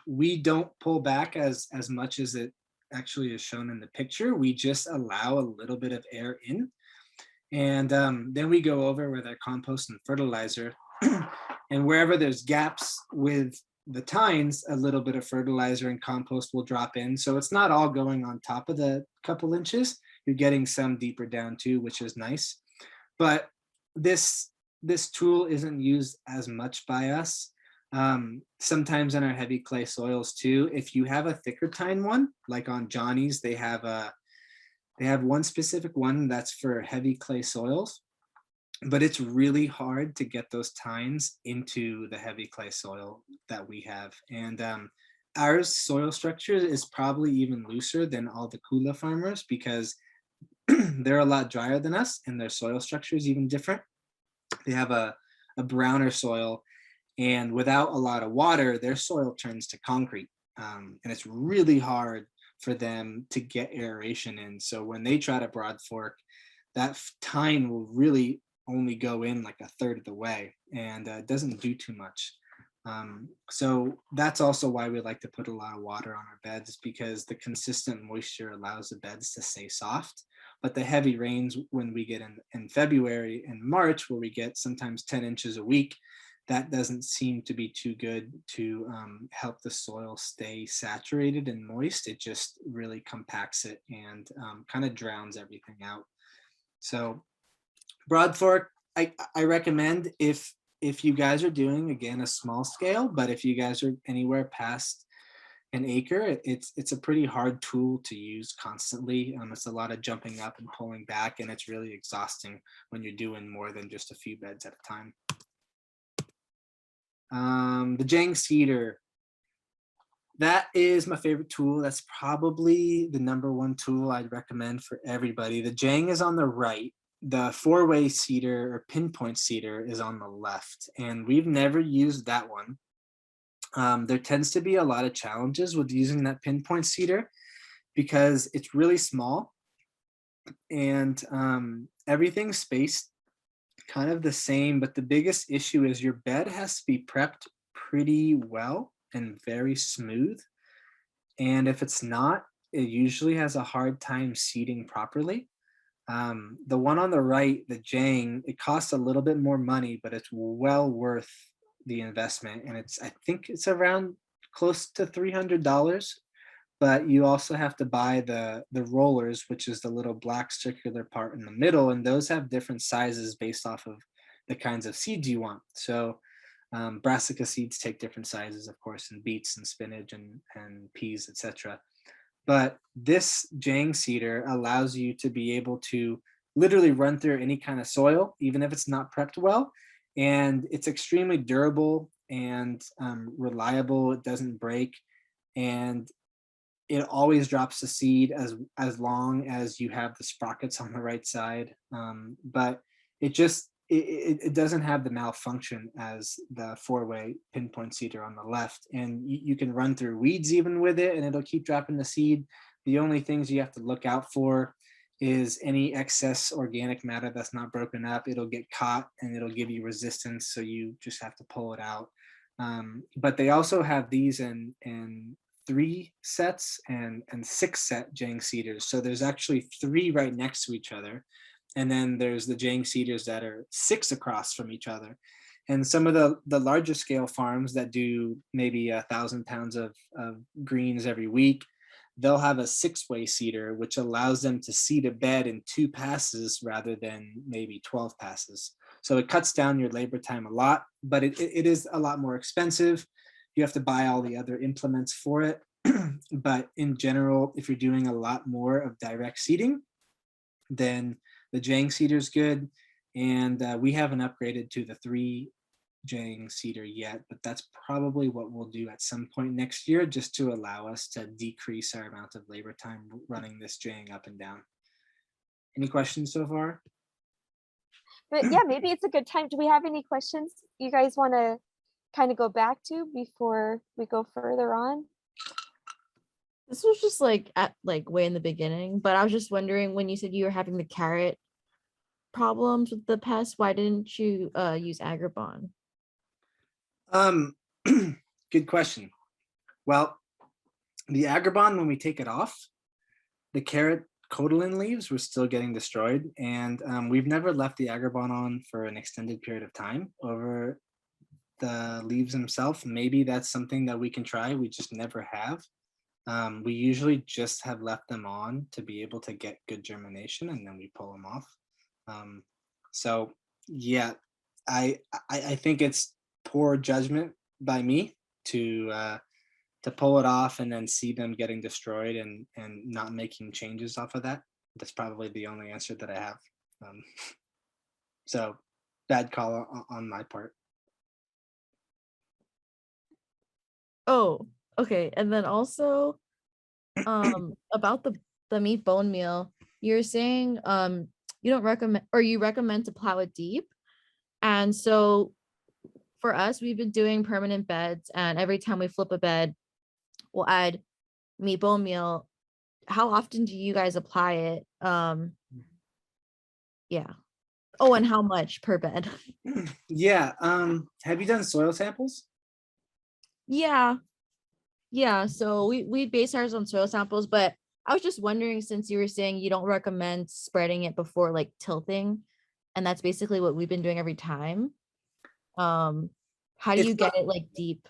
We don't pull back as much as it actually is shown in the picture. We just allow a little bit of air in, and then we go over with our compost and fertilizer, and wherever there's gaps with the tines, a little bit of fertilizer and compost will drop in. So it's not all going on top of the couple inches. You're getting some deeper down too, which is nice. But this tool isn't used as much by us. Sometimes in our heavy clay soils too. If you have a thicker tine one, like on Johnny's, they have one specific one that's for heavy clay soils. but it's really hard to get those tines into the heavy clay soil that we have. And our soil structure is probably even looser than all the Kula farmers because they're a lot drier than us and their soil structure is even different. They have a browner soil, and without a lot of water, their soil turns to concrete. And it's really hard for them to get aeration in. So when they try to broad fork, that tine will really only go in like a third of the way, and doesn't do too much. So that's also why we like to put a lot of water on our beds, because the consistent moisture allows the beds to stay soft. But the heavy rains when we get in February and March, where we get sometimes 10 inches a week, that doesn't seem to be too good to help the soil stay saturated and moist. It just really compacts it and kind of drowns everything out. So broad fork, I recommend if you guys are doing, again, a small scale, but if you guys are anywhere past an acre, it's a pretty hard tool to use constantly. It's a lot of jumping up and pulling back, and it's really exhausting when you're doing more than just a few beds at a time. The Jang seeder, that is my favorite tool. That's probably the #1 tool I'd recommend for everybody. The Jang is on the right. The 4-way seeder or pinpoint seeder is on the left, and we've never used that one. There tends to be a lot of challenges with using that pinpoint seeder because it's really small and everything's spaced kind of the same, but the biggest issue is your bed has to be prepped pretty well and very smooth. And if it's not, it usually has a hard time seeding properly. The one on the right, the Jang, it costs a little bit more money, but it's well worth the investment. And I think it's around close to $300, but you also have to buy the rollers, which is the little black circular part in the middle. And those have different sizes based off of the kinds of seeds you want. So brassica seeds take different sizes, of course, and beets and spinach and peas, etc. But this Jang seeder allows you to be able to literally run through any kind of soil, even if it's not prepped well. And it's extremely durable and reliable. It doesn't break. And it always drops the seed as long as you have the sprockets on the right side. But it doesn't have the malfunction as the 4-way pinpoint seeder on the left. And you can run through weeds even with it, and it'll keep dropping the seed. The only things you have to look out for is any excess organic matter that's not broken up. It'll get caught and it'll give you resistance, so you just have to pull it out. But they also have these in 3 sets and 6 set Jang seeders. So there's actually 3 right next to each other. And then there's the Jang seeders that are 6 across from each other. And some of the larger scale farms that do maybe 1,000 pounds of greens every week, they'll have a 6-way seeder, which allows them to seed a bed in 2 passes rather than maybe 12 passes. So it cuts down your labor time a lot, but it is a lot more expensive. You have to buy all the other implements for it. But in general, if you're doing a lot more of direct seeding, then the Jang seeder is good. And we haven't upgraded to the 3 Jang seeder yet, but that's probably what we'll do at some point next year, just to allow us to decrease our amount of labor time running this Jang up and down. Any questions so far? But yeah, maybe it's a good time. Do we have any questions you guys want to kind of go back to before we go further on? This was just like at way in the beginning, but I was just wondering, when you said you were having the carrot problems with the pest, why didn't you use Agribon? Good question. Well, the Agribon, when we take it off, the carrot cotyledon leaves were still getting destroyed, and we've never left the Agribon on for an extended period of time over the leaves themselves. Maybe that's something that we can try. We just never have. We usually just have left them on to be able to get good germination, and then we pull them off. So yeah, I think it's poor judgment by me to pull it off and then see them getting destroyed and not making changes off of that. That's probably the only answer that I have. So bad call on my part. Oh, okay. And then also, about the meat bone meal, you're saying you don't recommend, or you recommend to plow it deep. And so for us, we've been doing permanent beds, and every time we flip a bed, we'll add meat bone meal. How often do you guys apply it? Yeah. Oh, and how much per bed? Yeah. Have you done soil samples? Yeah. Yeah. So we base ours on soil samples, but I was just wondering, since you were saying you don't recommend spreading it before like tilting, and that's basically what we've been doing every time. How do It's you get it like deep?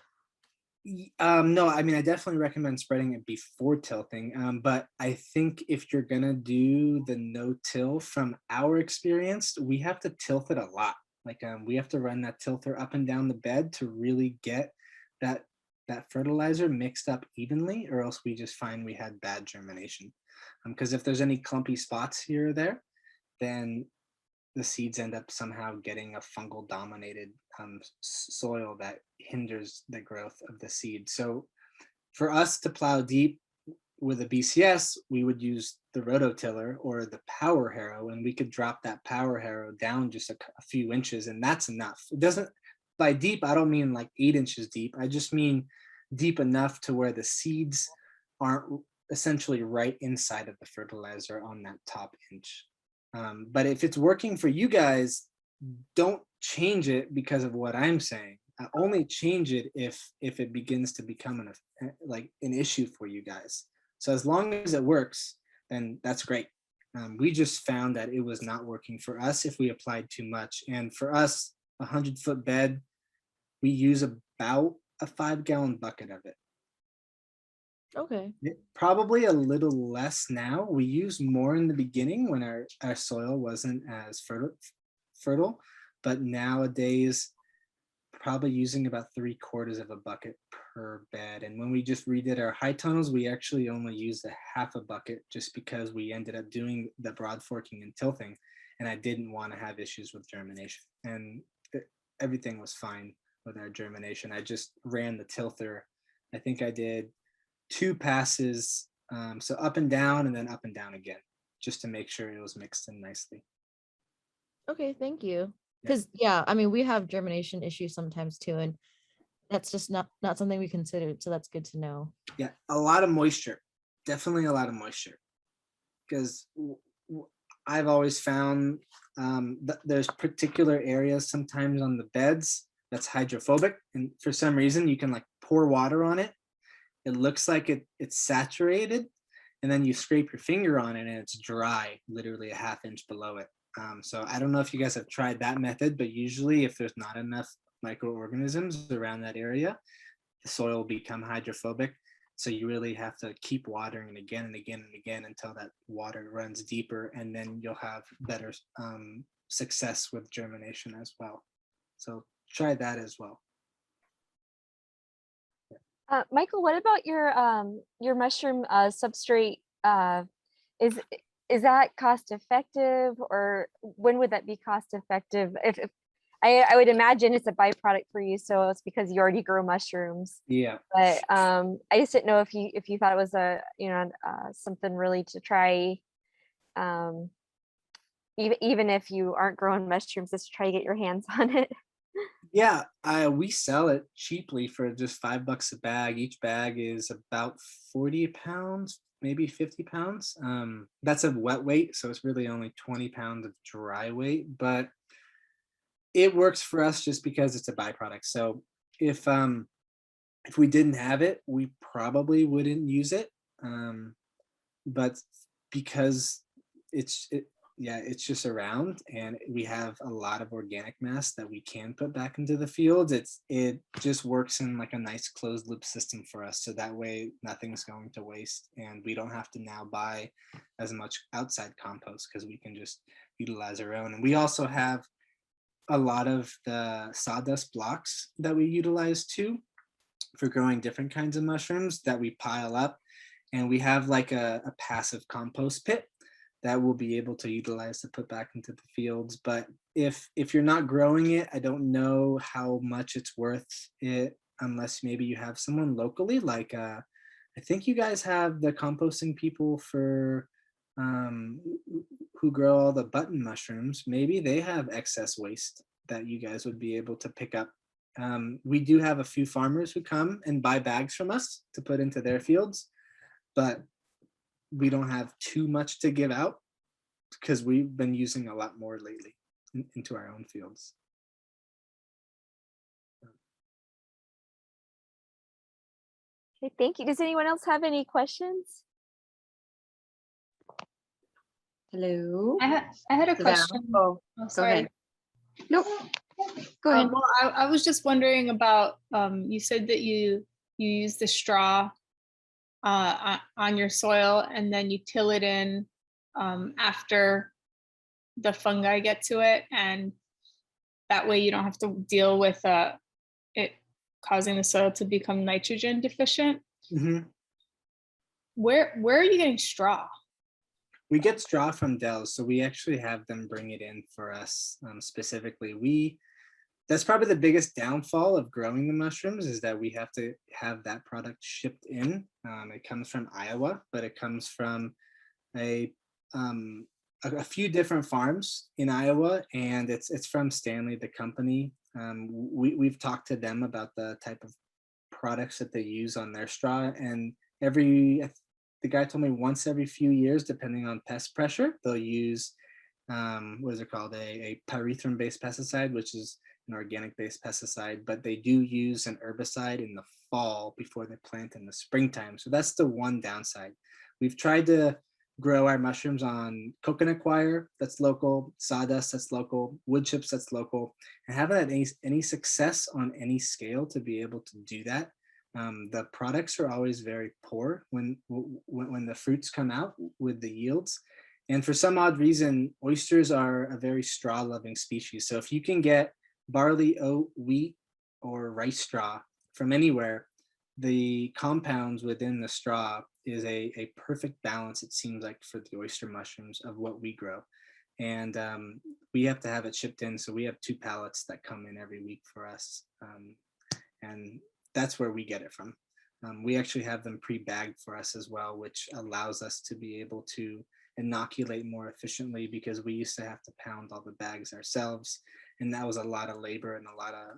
No, I mean, I definitely recommend spreading it before tilting. But I think if you're gonna do the no-till, from our experience, we have to tilt it a lot. Like, we have to run that tilter up and down the bed to really get that fertilizer mixed up evenly, or else we just find we had bad germination. Because if there's any clumpy spots here or there, then the seeds end up somehow getting a fungal dominated soil that hinders the growth of the seed. So for us to plow deep with a BCS, we would use the rototiller or the power harrow, and we could drop that power harrow down just a few inches, and that's enough. It doesn't, by deep, I don't mean like 8 inches deep. I just mean deep enough to where the seeds aren't essentially right inside of the fertilizer on that top inch. But if it's working for you guys, don't change it because of what I'm saying. Only change it if it begins to become like an issue for you guys. So as long as it works, then that's great. We just found that it was not working for us if we applied too much. And for us, 100-foot bed, we use about a 5-gallon bucket of it. Okay. Probably a little less now. We used more in the beginning when our soil wasn't as fertile, but nowadays probably using about 3/4 of a bucket per bed. And when we just redid our high tunnels, we actually only used a half a bucket just because we ended up doing the broad forking and tilting, and I didn't want to have issues with germination. And everything was fine with our germination. I just ran the tilter. I think I did 2 passes, so up and down and then up and down again, just to make sure it was mixed in nicely. Okay, thank you. Yeah. Because yeah, I mean, we have germination issues sometimes too, and that's just not something we considered. So that's good to know. Yeah, a lot of moisture, definitely a lot of moisture, because I've always found that there's particular areas sometimes on the beds that's hydrophobic, and for some reason you can like pour water on it. It looks like it's saturated, and then you scrape your finger on it and it's dry, literally a ½ inch below it. So I don't know if you guys have tried that method, but usually if there's not enough microorganisms around that area, the soil will become hydrophobic. So you really have to keep watering it again and again and again until that water runs deeper, and then you'll have better success with germination as well. So try that as well. Michael, what about your mushroom substrate? Is that cost effective, or when would that be cost effective? If I would imagine it's a byproduct for you, so it's because you already grow mushrooms. Yeah. But I just didn't know if you thought it was something really to try, even if you aren't growing mushrooms, just to try to get your hands on it. Yeah, we sell it cheaply for just $5 a bag. Each bag is about 40 pounds, maybe 50 pounds. That's a wet weight, so it's really only 20 pounds of dry weight, but it works for us just because it's a byproduct. So if we didn't have it, we probably wouldn't use it. But because it's just around, and we have a lot of organic mass that we can put back into the fields, it just works in like a nice closed loop system for us. So that way nothing's going to waste, and we don't have to now buy as much outside compost because we can just utilize our own. And we also have a lot of the sawdust blocks that we utilize too for growing different kinds of mushrooms that we pile up. And we have like a passive compost pit that we'll be able to utilize to put back into the fields. But if you're not growing it, I don't know how much it's worth it unless maybe you have someone locally, like I think you guys have the composting people for who grow all the button mushrooms. Maybe they have excess waste that you guys would be able to pick up. We do have a few farmers who come and buy bags from us to put into their fields, but we don't have too much to give out because we've been using a lot more lately into our own fields. Okay, thank you. Does anyone else have any questions? Hello. I had a Val? question. Oh, Oh, go sorry. ahead. Nope. Go ahead. Well, I was just wondering about, you said that you use the straw on your soil and then you till it in after the fungi get to it, and that way you don't have to deal with it causing the soil to become nitrogen deficient. Mm-hmm. Where are you getting straw? We get straw from Dell, so we actually have them bring it in for us specifically. That's probably the biggest downfall of growing the mushrooms, is that we have to have that product shipped in. It comes from Iowa, but it comes from a few different farms in Iowa, and it's from Stanley, the company. We've talked to them about the type of products that they use on their straw, and the guy told me once every few years, depending on pest pressure, they'll use what is it called, a pyrethrum-based pesticide, which is an organic-based pesticide, but they do use an herbicide in the fall before they plant in the springtime. So that's the one downside. We've tried to grow our mushrooms on coconut coir, that's local, sawdust, that's local, wood chips, that's local, and haven't had any success on any scale to be able to do that. The products are always very poor when the fruits come out with the yields. And for some odd reason, oysters are a very straw-loving species. So if you can get barley, oat, wheat, or rice straw from anywhere, the compounds within the straw is a perfect balance, it seems like, for the oyster mushrooms of what we grow. And we have to have it shipped in. So we have 2 pallets that come in every week for us. And that's where we get it from. We actually have them pre-bagged for us as well, which allows us to be able to inoculate more efficiently, because we used to have to pound all the bags ourselves, and that was a lot of labor and a lot of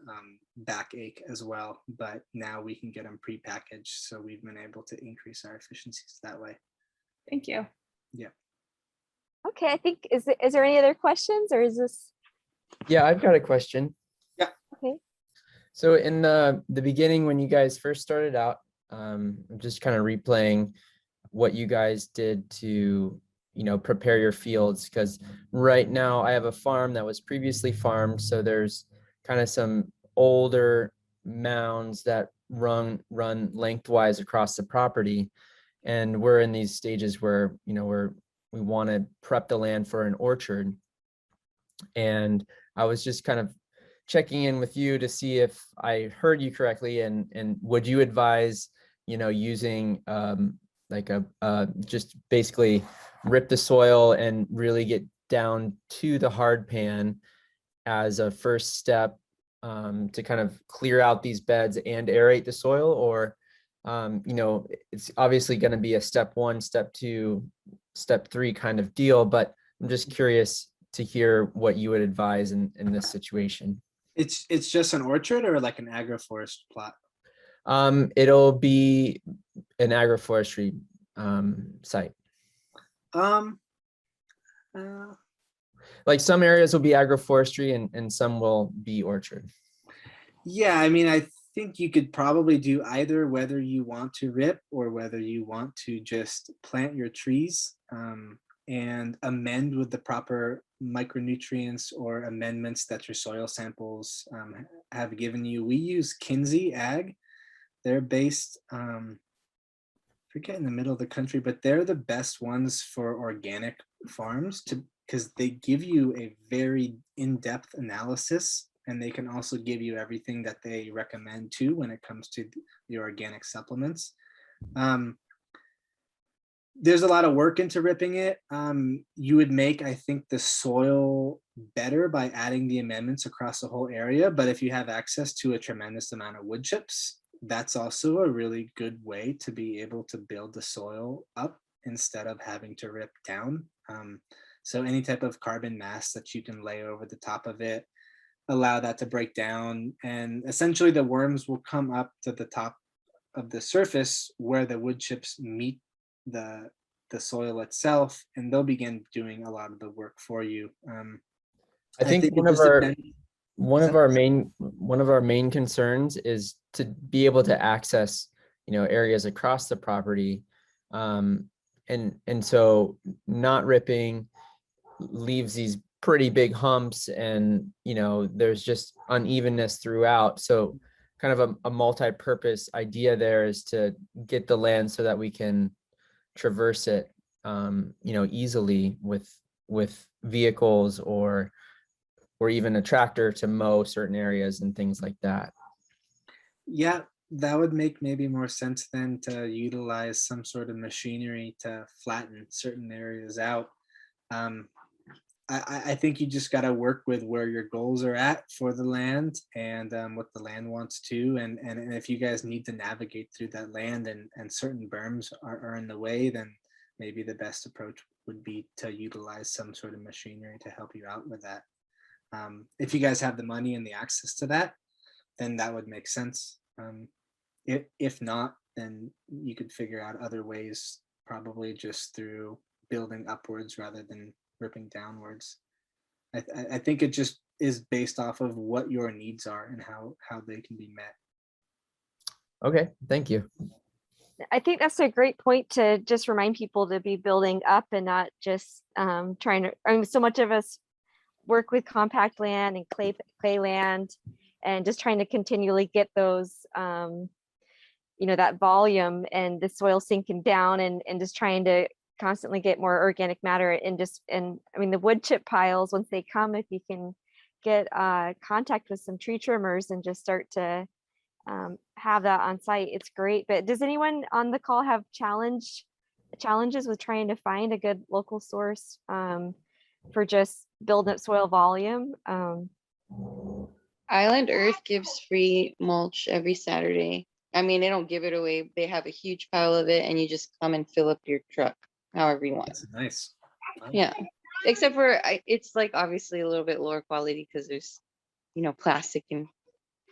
backache as well. But now we can get them pre-packaged, so we've been able to increase our efficiencies that way. Thank you. Yeah. Okay, I think, is there any other questions, or is this? Yeah, I've got a question. Yeah. Okay. So in the beginning, when you guys first started out, I'm just kind of replaying what you guys did to, prepare your fields, because right now I have a farm that was previously farmed. So there's kind of some older mounds that run lengthwise across the property. And we're in these stages where, we want to prep the land for an orchard. And I was just kind of checking in with you to see if I heard you correctly, and would you advise, using just basically rip the soil and really get down to the hard pan as a first step to kind of clear out these beds and aerate the soil? Or it's obviously going to be a step 1, step 2, step 3 kind of deal, but I'm just curious to hear what you would advise in this situation. It's just an orchard, or like an agroforest plot? It'll be an agroforestry site. Like some areas will be agroforestry and some will be orchard. Yeah, I mean, I think you could probably do either, whether you want to rip or whether you want to just plant your trees and amend with the proper micronutrients or amendments that your soil samples have given you. We use Kinsey Ag. They're based, forget in the middle of the country, but they're the best ones for organic farms because they give you a very in-depth analysis, and they can also give you everything that they recommend too when it comes to the organic supplements. there's a lot of work into ripping it. You would make, I think, the soil better by adding the amendments across the whole area. But if you have access to a tremendous amount of wood chips, that's also a really good way to be able to build the soil up instead of having to rip down. So any type of carbon mass that you can lay over the top of it, allow that to break down, and essentially the worms will come up to the top of the surface where the wood chips meet the soil itself, and they'll begin doing a lot of the work for you. I think it one of just depends. one of our main concerns is to be able to access, areas across the property. And so not ripping leaves these pretty big humps, and there's just unevenness throughout. So kind of a multi-purpose idea there is to get the land so that we can traverse it easily with vehicles or even a tractor to mow certain areas and things like that. Yeah, that would make maybe more sense than to utilize some sort of machinery to flatten certain areas out. I think you just got to work with where your goals are at for the land, and what the land wants to. And if you guys need to navigate through that land and certain berms are in the way, then maybe the best approach would be to utilize some sort of machinery to help you out with that. If you guys have the money and the access to that, then that would make sense. If not, then you could figure out other ways, probably just through building upwards rather than ripping downwards. I think it just is based off of what your needs are and how they can be met. Okay, thank you. I think that's a great point to just remind people to be building up and not just trying to, so much of us work with compact land and clay land and just trying to continually get those, that volume and the soil sinking down and just trying to constantly get more organic matter and the wood chip piles, once they come, if you can get contact with some tree trimmers and just start to have that on site, it's great. But does anyone on the call have challenges with trying to find a good local source for just building up soil volume? Island Earth gives free mulch every Saturday. I mean, they don't give it away. They have a huge pile of it, and you just come and fill up your truck however you want. That's nice. Wow. Yeah. Except for it's like obviously a little bit lower quality because there's, plastic and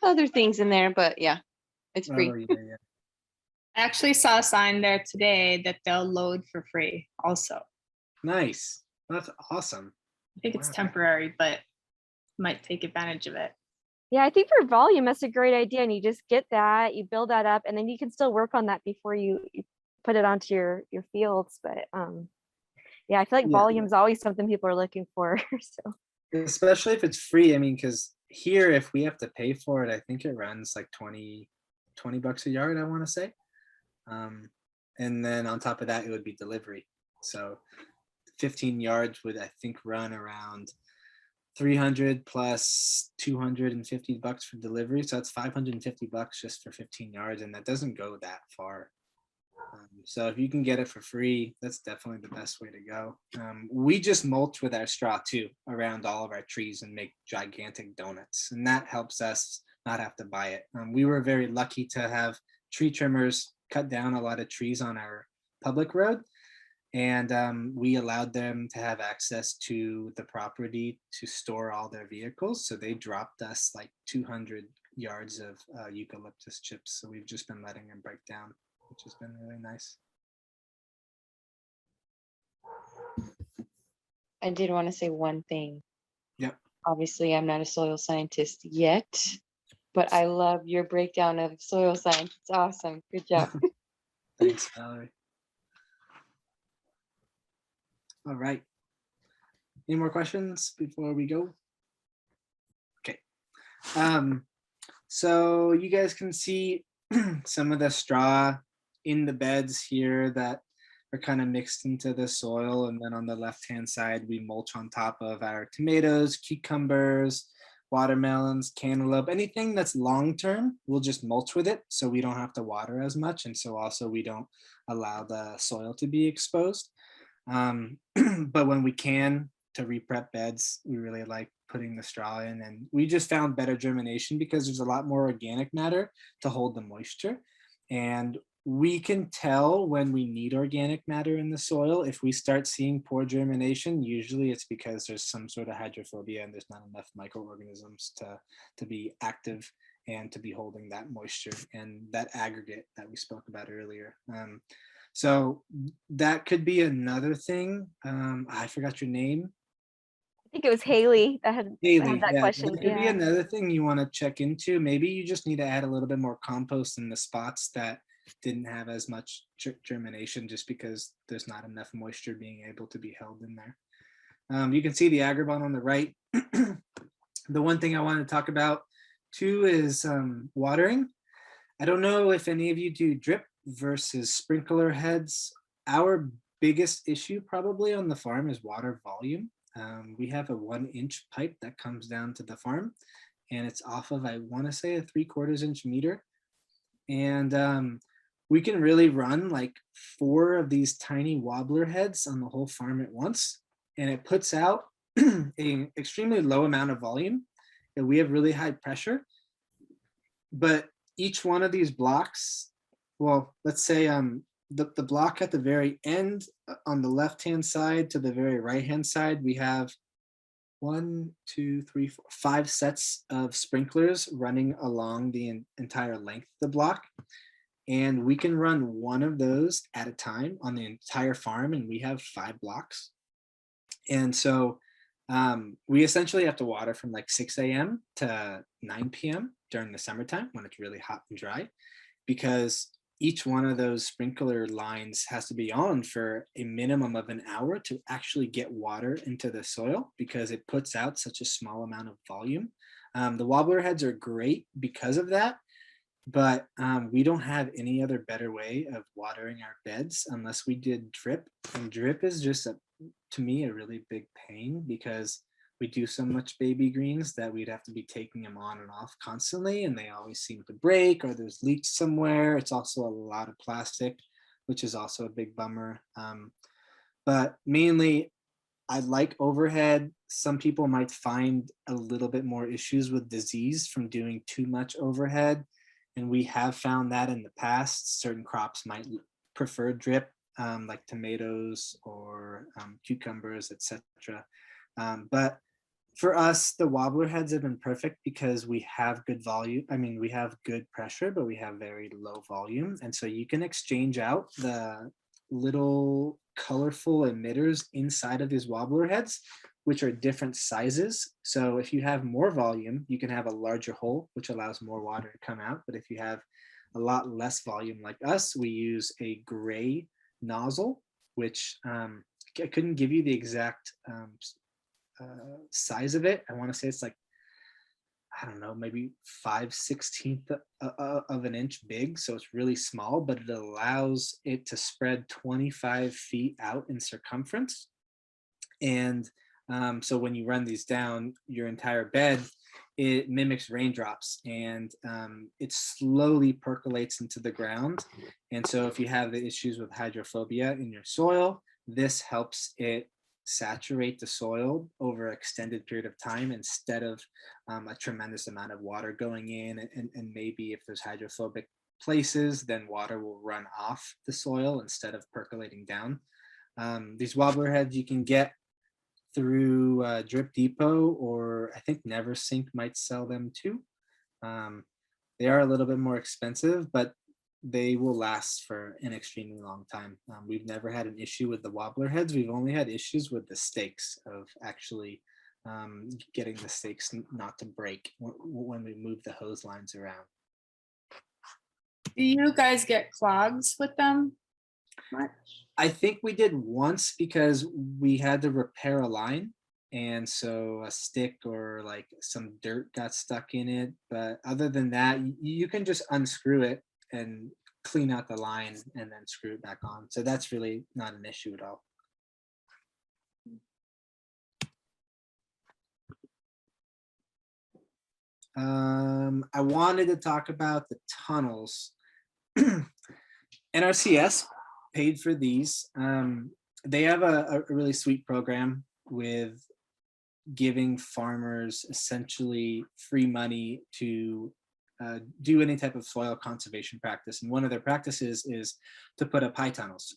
other things in there. But yeah, it's free. Oh, yeah. I actually saw a sign there today that they'll load for free also. Nice. That's awesome. I think it's Wow. temporary, but might take advantage of it. Yeah, I think for volume, that's a great idea. And you just get that, you build that up, and then you can still work on that before you put it onto your fields. But yeah, I feel like volume is always something people are looking for. So especially if it's free. I mean, because here, if we have to pay for it, I think it runs like 20 bucks a yard, I want to say. And then on top of that, it would be delivery. So 15 yards would, I think, run around 300 plus 250 bucks for delivery. So that's 550 bucks just for 15 yards. And that doesn't go that far. So if you can get it for free, that's definitely the best way to go. We just mulch with our straw too around all of our trees and make gigantic donuts, and that helps us not have to buy it. We were very lucky to have tree trimmers cut down a lot of trees on our public road, and we allowed them to have access to the property to store all their vehicles. So they dropped us like 200 yards of eucalyptus chips. So we've just been letting them break down, which has been really nice. I did want to say one thing. Yep. Obviously, I'm not a soil scientist yet, but I love your breakdown of soil science. It's awesome. Good job. Thanks, Valerie. All right. Any more questions before we go? Okay. So you guys can see some of the straw in the beds here that are kind of mixed into the soil. And then on the left-hand side, we mulch on top of our tomatoes, cucumbers. watermelons, cantaloupe, anything that's long-term, we'll just mulch with it so we don't have to water as much. And so also we don't allow the soil to be exposed. But when we can, to re-prep beds, we really like putting the straw in, and we just found better germination because there's a lot more organic matter to hold the moisture. And we can tell when we need organic matter in the soil. If we start seeing poor germination, usually it's because there's some sort of hydrophobia and there's not enough microorganisms to be active and to be holding that moisture and that aggregate that we spoke about earlier. So that could be another thing. I forgot your name. I think it was Haley that had Haley, that yeah, question. that could be another thing you want to check into. Maybe you just need to add a little bit more compost in the spots that didn't have as much germination, just because there's not enough moisture being able to be held in there. You can see the Agribon on the right. The one thing I want to talk about too is watering. I don't know if any of you do drip versus sprinkler heads. Our biggest issue probably on the farm is water volume. We have a 1-inch pipe that comes down to the farm, and it's off of, I want to say, a 3/4 inch meter. And we can really run like 4 of these tiny wobbler heads on the whole farm at once, and it puts out an extremely low amount of volume, and we have really high pressure. But each one of these blocks, well, let's say the block at the very end on the left-hand side to the very right-hand side, we have 1, 2, 3, 4, 5 sets of sprinklers running along the entire length of the block. And we can run one of those at a time on the entire farm, and we have 5 blocks. And so we essentially have to water from like 6 a.m. to 9 p.m. during the summertime when it's really hot and dry, because each one of those sprinkler lines has to be on for a minimum of an hour to actually get water into the soil, because it puts out such a small amount of volume. The wobbler heads are great because of that, but we don't have any other better way of watering our beds unless we did drip. And drip is just, to me, a really big pain, because we do so much baby greens that we'd have to be taking them on and off constantly, and they always seem to break, or there's leaks somewhere. It's also a lot of plastic, which is also a big bummer. But mainly, I like overhead. Some people might find a little bit more issues with disease from doing too much overhead, and we have found that in the past. Certain crops might prefer drip, like tomatoes or cucumbers, etc. But for us, the wobbler heads have been perfect because we have good volume. I mean, we have good pressure, but we have very low volume. And so you can exchange out the little colorful emitters inside of these wobbler heads, which are different sizes. So if you have more volume, you can have a larger hole, which allows more water to come out. But if you have a lot less volume like us, we use a gray nozzle, which I couldn't give you the exact size of it. I want to say it's like, I don't know, maybe 5/16 of an inch big. So it's really small, but it allows it to spread 25 feet out in circumference. And so when you run these down your entire bed, it mimics raindrops, and it slowly percolates into the ground. And so if you have the issues with hydrophobia in your soil, this helps it saturate the soil over an extended period of time, instead of a tremendous amount of water going in. And maybe if there's hydrophobic places, then water will run off the soil instead of percolating down. These wobbler heads you can get through Drip Depot, or I think Neversink might sell them too. They are a little bit more expensive, but they will last for an extremely long time. We've never had an issue with the wobbler heads. We've only had issues with the stakes, of actually getting the stakes not to break when we move the hose lines around. Do you guys get clogs with them much? I think we did once because we had to repair a line, and so a stick or like some dirt got stuck in it. But other than that, you can just unscrew it and clean out the line and then screw it back on. So that's really not an issue at all. I wanted to talk about the tunnels. NRCS paid for these. They have a really sweet program with giving farmers essentially free money to do any type of soil conservation practice. And one of their practices is to put up high tunnels.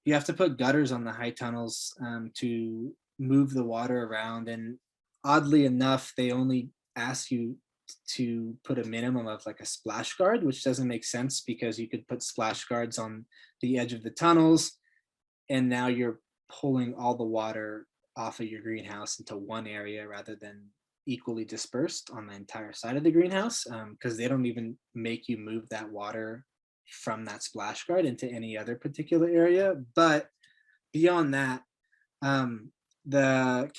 You have to put gutters on the high tunnels to move the water around. And oddly enough, they only ask you to put a minimum of like a splash guard, which doesn't make sense because you could put splash guards on the edge of the tunnels, and now you're pulling all the water off of your greenhouse into one area rather than equally dispersed on the entire side of the greenhouse, because they don't even make you move that water from that splash guard into any other particular area. But beyond that, the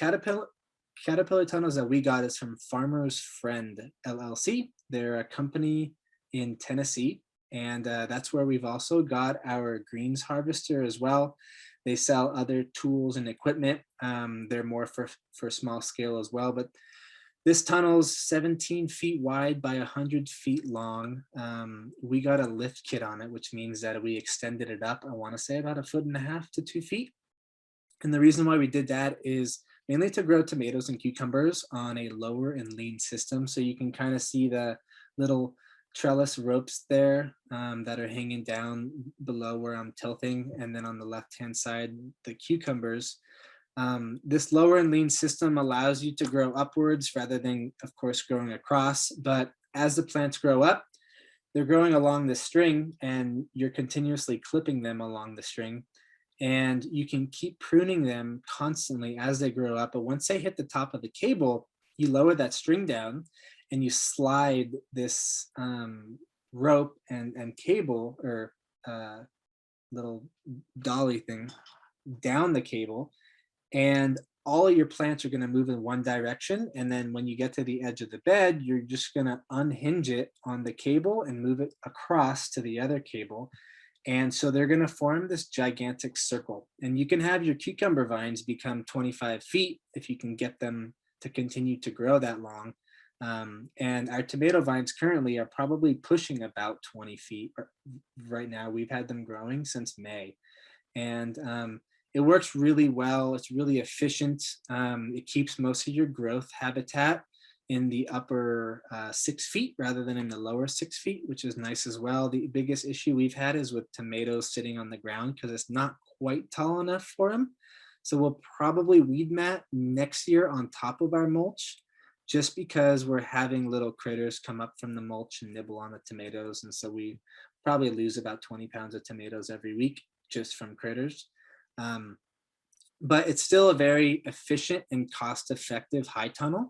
Caterpillar tunnels that we got is from Farmer's Friend LLC. They're a company in Tennessee, and that's where we've also got our greens harvester as well. They sell other tools and equipment. They're more for small scale as well, but this tunnel's 17 feet wide by 100 feet long. We got a lift kit on it, which means that we extended it up, I want to say about 1.5 to 2 feet. And the reason why we did that is mainly to grow tomatoes and cucumbers on a lower and lean system. So you can kind of see the little trellis ropes there that are hanging down below where I'm tilting. And then on the left-hand side, the cucumbers. This lower and lean system allows you to grow upwards rather than, of course, growing across. But as the plants grow up, they're growing along the string and you're continuously clipping them along the string. And you can keep pruning them constantly as they grow up. But once they hit the top of the cable, you lower that string down and you slide this rope and cable or little dolly thing down the cable. And all of your plants are going to move in one direction. And then when you get to the edge of the bed, you're just going to unhinge it on the cable and move it across to the other cable. And so they're going to form this gigantic circle. And you can have your cucumber vines become 25 feet if you can get them to continue to grow that long. And our tomato vines currently are probably pushing about 20 feet right now. We've had them growing since May. And it works really well. It's really efficient. It keeps most of your growth habitat in the upper 6 feet rather than in the lower 6 feet, which is nice as well. The biggest issue we've had is with tomatoes sitting on the ground because it's not quite tall enough for them. So we'll probably weed mat next year on top of our mulch, just because we're having little critters come up from the mulch and nibble on the tomatoes. And so we probably lose about 20 pounds of tomatoes every week just from critters. But it's still a very efficient and cost-effective high tunnel.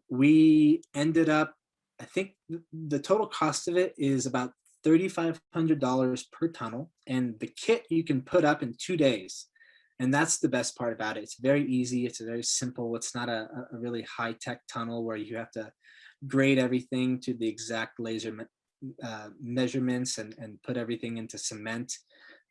We ended up, I think the total cost of it is about $3,500 per tunnel. And the kit you can put up in 2 days. And that's the best part about it. It's very easy. It's very simple. It's not a really high-tech tunnel where you have to grade everything to the exact laser measurements and put everything into cement.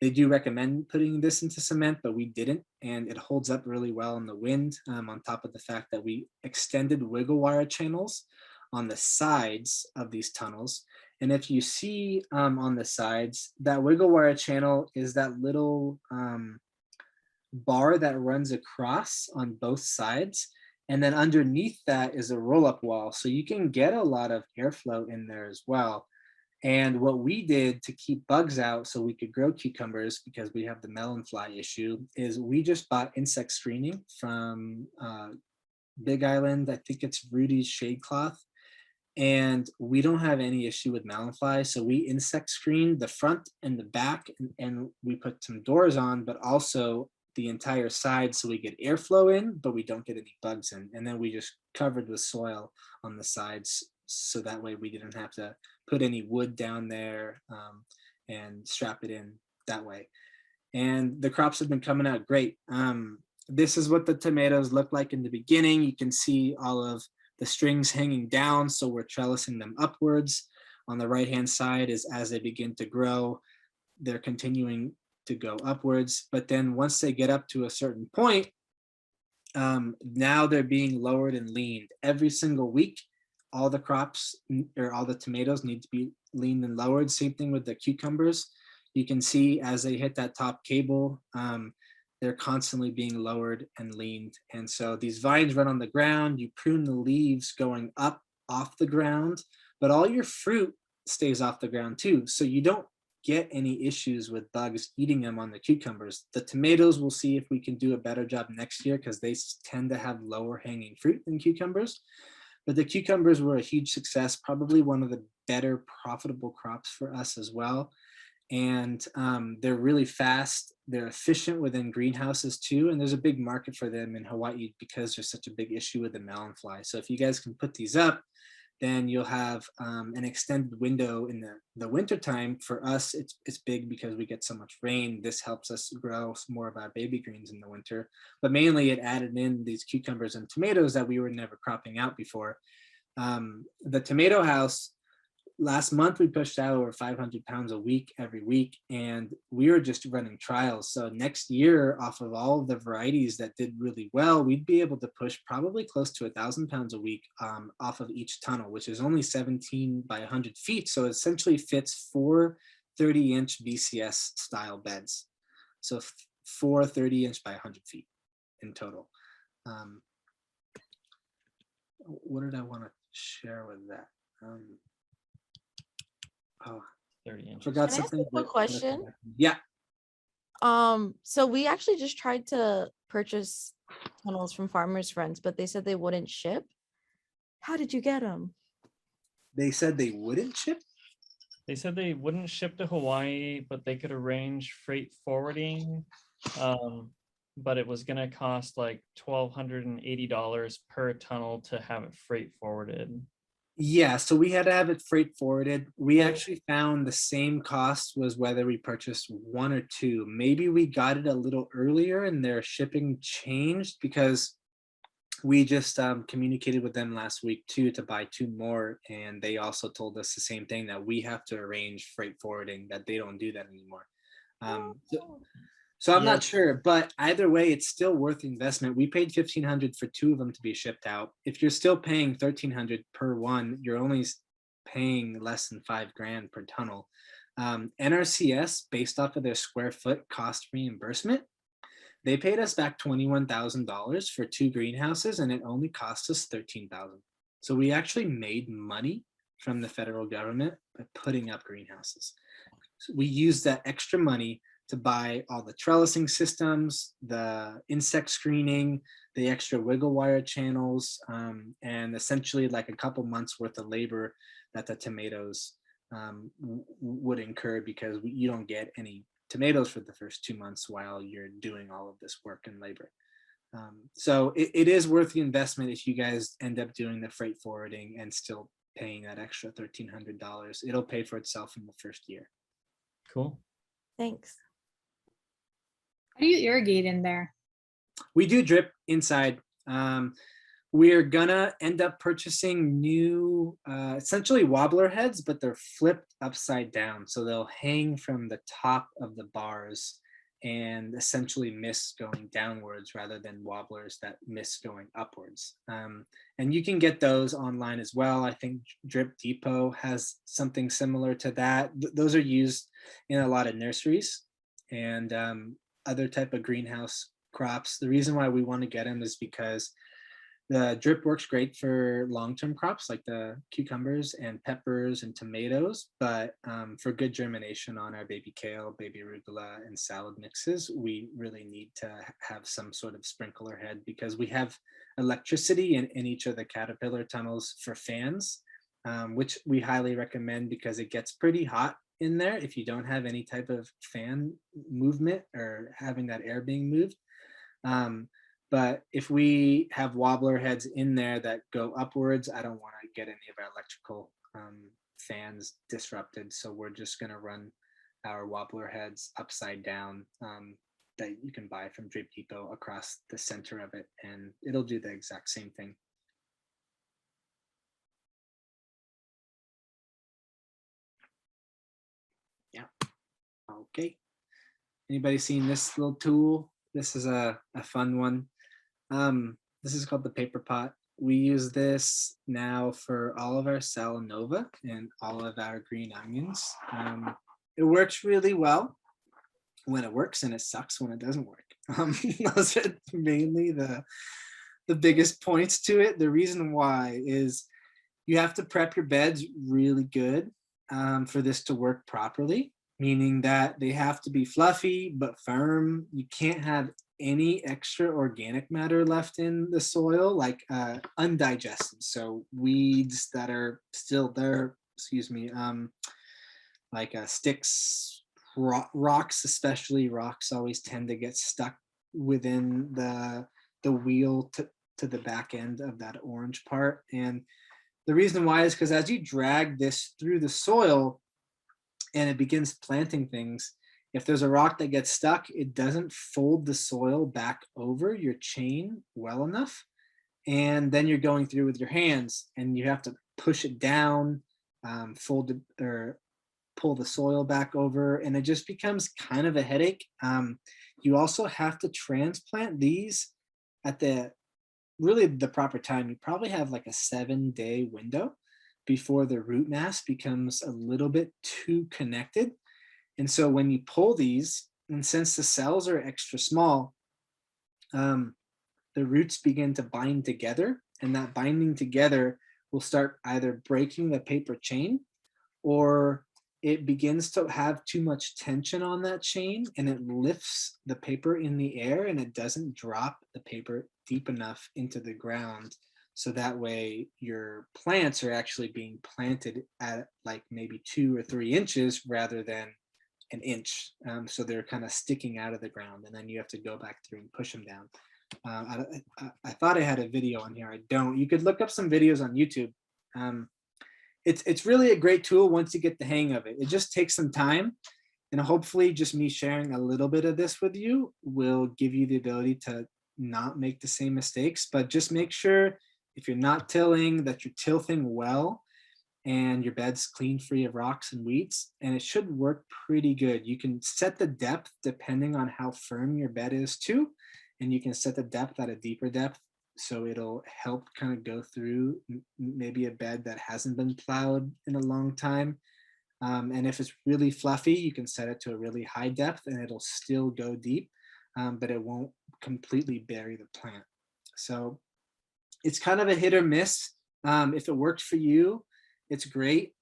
They do recommend putting this into cement, but we didn't, and it holds up really well in the wind, on top of the fact that we extended wiggle wire channels on the sides of these tunnels. And if you see on the sides, that wiggle wire channel is that little bar that runs across on both sides. And then underneath that is a roll-up wall. So you can get a lot of airflow in there as well. And what we did to keep bugs out so we could grow cucumbers, because we have the melon fly issue, is we just bought insect screening from Big Island. I think it's Rudy's Shade Cloth. And we don't have any issue with melon fly. So we insect screened the front and the back, and we put some doors on, but also the entire side so we get airflow in, but we don't get any bugs in. And then we just covered with soil on the sides, so that way we didn't have to put any wood down there and strap it in that way. And the crops have been coming out great. This is what the tomatoes look like in the beginning. You can see all of the strings hanging down, so we're trellising them upwards. On the right-hand side is as they begin to grow, they're continuing to go upwards. But then once they get up to a certain point, Now they're being lowered and leaned every single week. All the crops or all the tomatoes need to be leaned and lowered. Same thing with the cucumbers. You can see as they hit that top cable, they're constantly being lowered and leaned. And so these vines run on the ground. You prune the leaves going up off the ground, but all your fruit stays off the ground too. So you don't get any issues with bugs eating them on the cucumbers. The tomatoes, we'll see if we can do a better job next year because they tend to have lower hanging fruit than cucumbers. But the cucumbers were a huge success, probably one of the better profitable crops for us as well. And they're really fast. They're efficient within greenhouses too. And there's a big market for them in Hawaii because there's such a big issue with the melon fly. So if you guys can put these up, then you'll have an extended window in the winter time. For us, it's big because we get so much rain. This helps us grow more of our baby greens in the winter, but mainly it added in these cucumbers and tomatoes that we were never cropping out before. The tomato house, last month we pushed out over 500 pounds a week every week, and we were just running trials. So next year, off of all of the varieties that did really well, we'd be able to push probably close to 1,000 pounds a week off of each tunnel, which is only 17 by 100 feet. So it essentially fits 4 30-inch VCS style beds. So 4 30-inch by 100 feet in total. What did I want to share with that? Oh, 30 inches. forgot Can I ask something. a quick question? Yeah. So we actually just tried to purchase tunnels from Farmers Friends, but they said they wouldn't ship. How did you get them? They said they wouldn't ship. They said they wouldn't ship to Hawaii, but they could arrange freight forwarding. But it was gonna cost like $1,280 per tunnel to have it freight forwarded. Yeah, so we had to have it freight forwarded. We Well- actually found the same cost was whether we purchased 1 or 2. Maybe we got it a little earlier and their shipping changed because we just communicated with them last week too to buy 2 more, and they also told us the same thing, that we have to arrange freight forwarding, that they don't do that anymore. So I'm not sure, but either way, it's still worth the investment. We paid $1,500 for 2 of them to be shipped out. If you're still paying $1,300 per one, you're only paying less than $5,000 per tunnel. NRCS, based off of their square foot cost reimbursement, they paid us back $21,000 for 2 greenhouses, and it only cost us $13,000. So we actually made money from the federal government by putting up greenhouses. So we used that extra money to buy all the trellising systems, the insect screening, the extra wiggle wire channels, and essentially like a couple months worth of labor that the tomatoes would incur, because you don't get any tomatoes for the first 2 months while you're doing all of this work and labor. So it is worth the investment if you guys end up doing the freight forwarding and still paying that extra $1,300. It'll pay for itself in the first year. Cool. Thanks. How do you irrigate in there? We do drip inside. We're gonna end up purchasing new, essentially wobbler heads, but they're flipped upside down. So they'll hang from the top of the bars and essentially miss going downwards rather than wobblers that miss going upwards. And you can get those online as well. I think Drip Depot has something similar to that. Those are used in a lot of nurseries and other type of greenhouse crops. The reason why we want to get them is because the drip works great for long-term crops like the cucumbers and peppers and tomatoes, but for good germination on our baby kale, baby arugula, and salad mixes, we really need to have some sort of sprinkler head, because we have electricity in each of the caterpillar tunnels for fans, which we highly recommend because it gets pretty hot in there if you don't have any type of fan movement or having that air being moved. But if we have wobbler heads in there that go upwards, I don't want to get any of our electrical fans disrupted. So we're just going to run our wobbler heads upside down that you can buy from Drip Depot across the center of it, and it'll do the exact same thing. Yeah. Okay. Anybody seen this little tool? This is a fun one. This is called the paper pot. We use this now for all of our Salanova and all of our green onions. It works really well when it works, and it sucks when it doesn't work. Those are mainly the biggest points to it. The reason why is you have to prep your beds really good for this to work properly, meaning that they have to be fluffy but firm. You can't have any extra organic matter left in the soil, like undigested. So weeds that are still there, excuse me, like sticks, rocks, especially rocks always tend to get stuck within the wheel to the back end of that orange part. And the reason why is because as you drag this through the soil and it begins planting things, if there's a rock that gets stuck, it doesn't fold the soil back over your chain well enough. And then you're going through with your hands and you have to push it down, fold it, or pull the soil back over, and it just becomes kind of a headache. You also have to transplant these at the proper time. You probably have like a 7-day window before the root mass becomes a little bit too connected. And so when you pull these, and since the cells are extra small, the roots begin to bind together, and that binding together will start either breaking the paper chain, or it begins to have too much tension on that chain and it lifts the paper in the air and it doesn't drop the paper deep enough into the ground. So that way your plants are actually being planted at like maybe 2 or 3 inches rather than an inch. So they're kind of sticking out of the ground, and then you have to go back through and push them down. I thought I had a video on here. I don't. You could look up some videos on YouTube. It's really a great tool once you get the hang of it. It just takes some time, and hopefully just me sharing a little bit of this with you will give you the ability to not make the same mistakes. But just make sure if you're not tilling that you're tilting well and your bed's clean, free of rocks and weeds, and it should work pretty good. You can set the depth depending on how firm your bed is too, and you can set the depth at a deeper depth, so it'll help kind of go through maybe a bed that hasn't been plowed in a long time. And if it's really fluffy, you can set it to a really high depth and it'll still go deep, but it won't completely bury the plant. So it's kind of a hit or miss. If it works for you, it's great.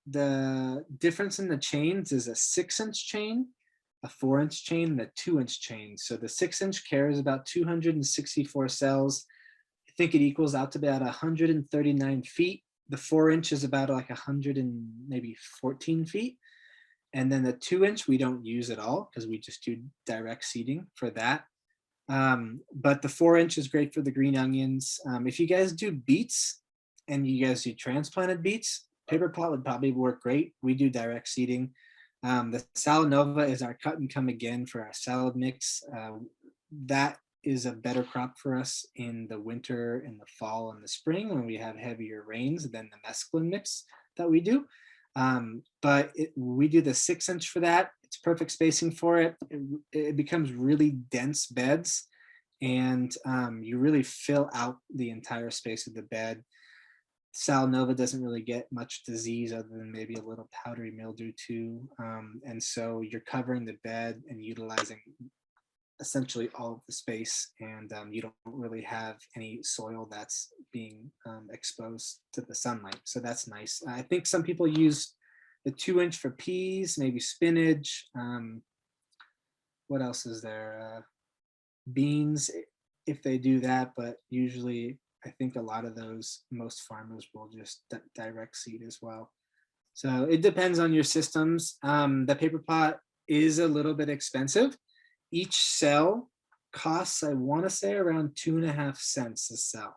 The difference in the chains is a 6-inch chain, a 4-inch chain, and a 2-inch chain. So the 6-inch carries about 264 cells. I think it equals out to about 139 feet. The 4-inch is about like 100 and maybe 14 feet. And then the 2-inch we don't use at all because we just do direct seeding for that. But the 4-inch is great for the green onions. If you guys do beets and you guys do transplanted beets, paper pot would probably work great. We do direct seeding. The Salanova is our cut and come again for our salad mix. That is a better crop for us in the winter, in the fall, and the spring when we have heavier rains than the mesclun mix that we do. But we do the 6-inch for that. It's perfect spacing for it. It becomes really dense beds, and you really fill out the entire space of the bed. Salanova doesn't really get much disease other than maybe a little powdery mildew too. And so you're covering the bed and utilizing essentially all of the space, and you don't really have any soil that's being exposed to the sunlight. So that's nice. I think some people use the 2-inch for peas, maybe spinach. What else is there? Beans, if they do that, but usually I think a lot of those, most farmers will just direct seed as well. So it depends on your systems. The paper pot is a little bit expensive. Each cell costs, I want to say, around 2.5 cents a cell.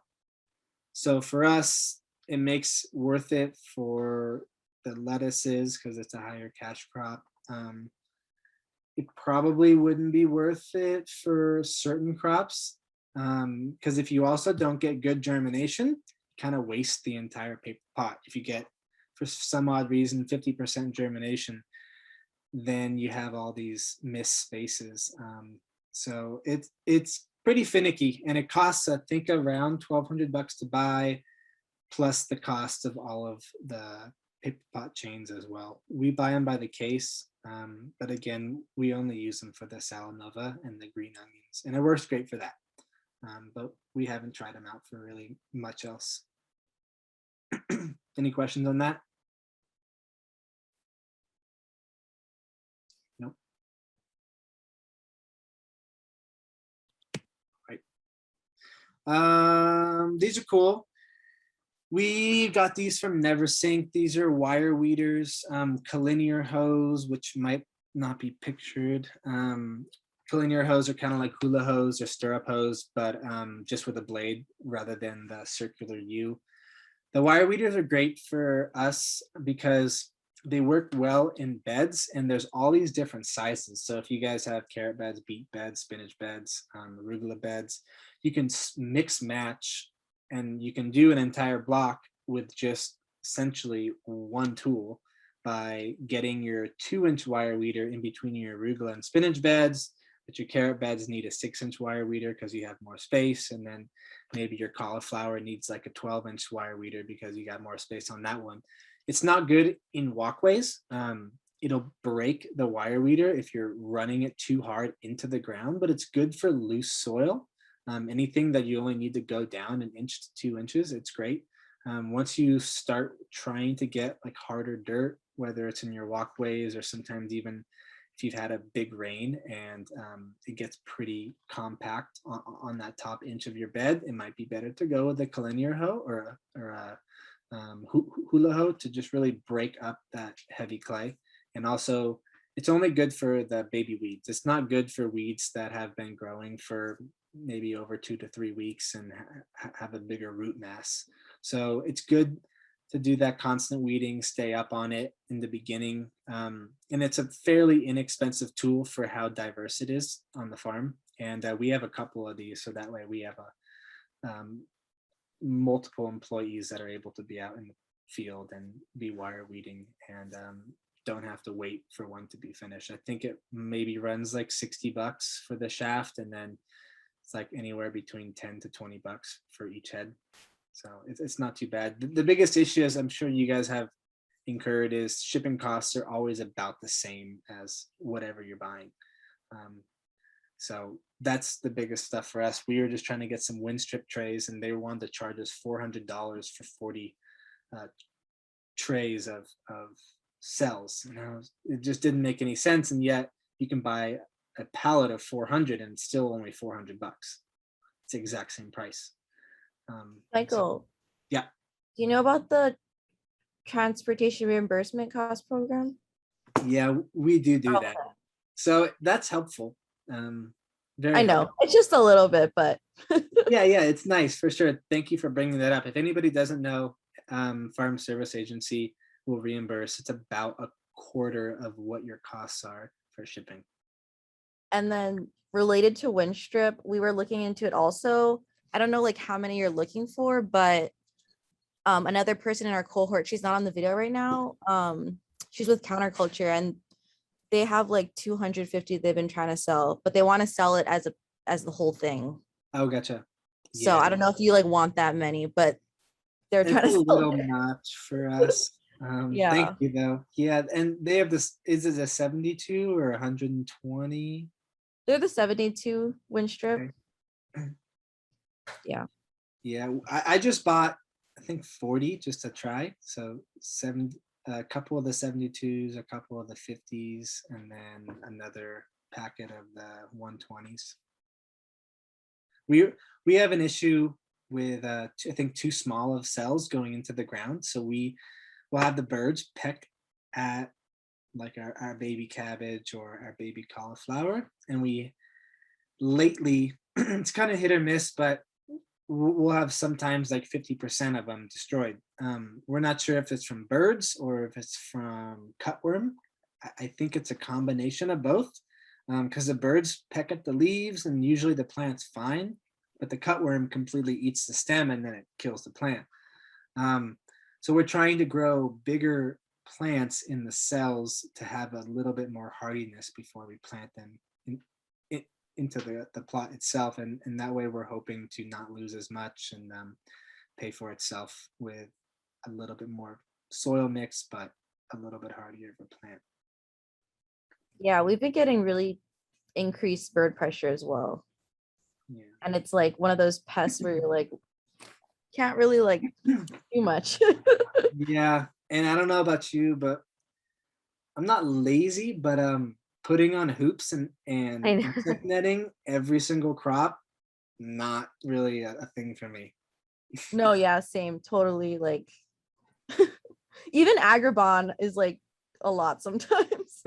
So for us, it makes worth it for the lettuces because it's a higher cash crop. It probably wouldn't be worth it for certain crops because if you also don't get good germination, you kind of waste the entire paper pot. If you get, for some odd reason, 50% germination, then you have all these missed spaces. So it's pretty finicky, and it costs, I think, around $1,200 to buy, plus the cost of all of the paper pot chains as well. We buy them by the case, but again, we only use them for the salanova and the green onions, and it works great for that. But we haven't tried them out for really much else. Any questions on that? Nope. Right. These are cool. We got these from NeverSync. These are wire weeders, collinear hose, which might not be pictured. Collinear hose are kind of like hula hose or stirrup hose, but just with a blade rather than the circular U. The wire weeders are great for us because they work well in beds, and there's all these different sizes. So if you guys have carrot beds, beet beds, spinach beds, arugula beds, you can mix match, and you can do an entire block with just essentially one tool by getting your 2-inch wire weeder in between your arugula and spinach beds. But your carrot beds need a 6-inch wire weeder because you have more space, and then maybe your cauliflower needs like a 12-inch wire weeder because you got more space on that one. It's not good in walkways. It'll break the wire weeder if you're running it too hard into the ground, but it's good for loose soil. Anything that you only need to go down 1 inch to 2 inches, it's great. Once you start trying to get like harder dirt, whether it's in your walkways or sometimes even if you've had a big rain and it gets pretty compact on that top inch of your bed, it might be better to go with a collinear hoe or a hula hoe to just really break up that heavy clay. And also, it's only good for the baby weeds. It's not good for weeds that have been growing for maybe over 2 to 3 weeks and have a bigger root mass. So it's good to do that constant weeding, stay up on it in the beginning. And it's a fairly inexpensive tool for how diverse it is on the farm. And we have a couple of these, so that way we have multiple employees that are able to be out in the field and be wire weeding and don't have to wait for one to be finished. I think it maybe runs like $60 for the shaft, and then it's like anywhere between 10 to 20 bucks for each head. So it's not too bad. The biggest issue, as I'm sure you guys have incurred, is shipping costs are always about the same as whatever you're buying. So that's the biggest stuff for us. We were just trying to get some wind strip trays, and they wanted to charge us $400 for 40 trays of cells. It just didn't make any sense, and yet you can buy a pallet of 400 and it's still only $400. It's the exact same price. Michael. Yeah. Do you know about the transportation reimbursement cost program? Yeah, we do Okay. that. So that's helpful. I know it's just a little bit, but yeah, it's nice for sure. Thank you for bringing that up. If anybody doesn't know, Farm Service Agency will reimburse. It's about a quarter of what your costs are for shipping. And then related to wind strip, we were looking into it also. I don't know like how many you're looking for, but another person in our cohort, she's not on the video right now. She's with Counterculture, and they have like 250 they've been trying to sell, but they want to sell it as the whole thing. Oh, gotcha. So I don't know if you like want that many, but they're trying to It's a sell little it. much for us. Yeah. Thank you though. Yeah, and they have this. Is it a 72 or 120? They're the 72 wind strip. Okay. Yeah. Yeah, I just bought, I think 40 just to try. So a couple of the 72s, a couple of the 50s, and then another packet of the 120s. We have an issue with I think too small of cells going into the ground. So we will have the birds peck at like our baby cabbage or our baby cauliflower. And we lately, it's kind of hit or miss, but we'll have sometimes like 50% of them destroyed. We're not sure if it's from birds or if it's from cutworm. I think it's a combination of both, because the birds peck at the leaves and usually the plant's fine, but the cutworm completely eats the stem and then it kills the plant. So we're trying to grow bigger plants in the cells to have a little bit more hardiness before we plant them into the plot itself, and that way we're hoping to not lose as much and pay for itself with a little bit more soil mix, but a little bit hardier of a plant. Yeah, we've been getting really increased bird pressure as well. Yeah. And it's like one of those pests where you're like, can't really like do much. Yeah, and I don't know about you, but I'm not lazy, but putting on hoops and I know. insect netting every single crop, not really a thing for me. No, yeah, same. Totally like even Agribon is like a lot sometimes.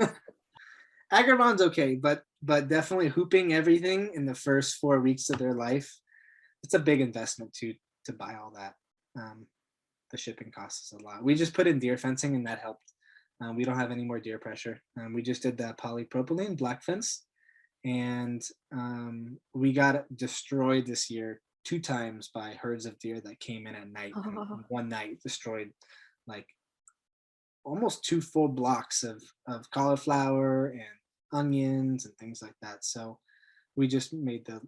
Agribon's okay, but definitely hooping everything in the first 4 weeks of their life, it's a big investment to buy all that. The shipping costs us a lot. We just put in deer fencing and that helped. We don't have any more deer pressure. We just did that polypropylene black fence, and we got destroyed this year 2 times by herds of deer that came in at night. And Oh. one night destroyed like almost 2 full blocks of cauliflower and onions and things like that. So we just made the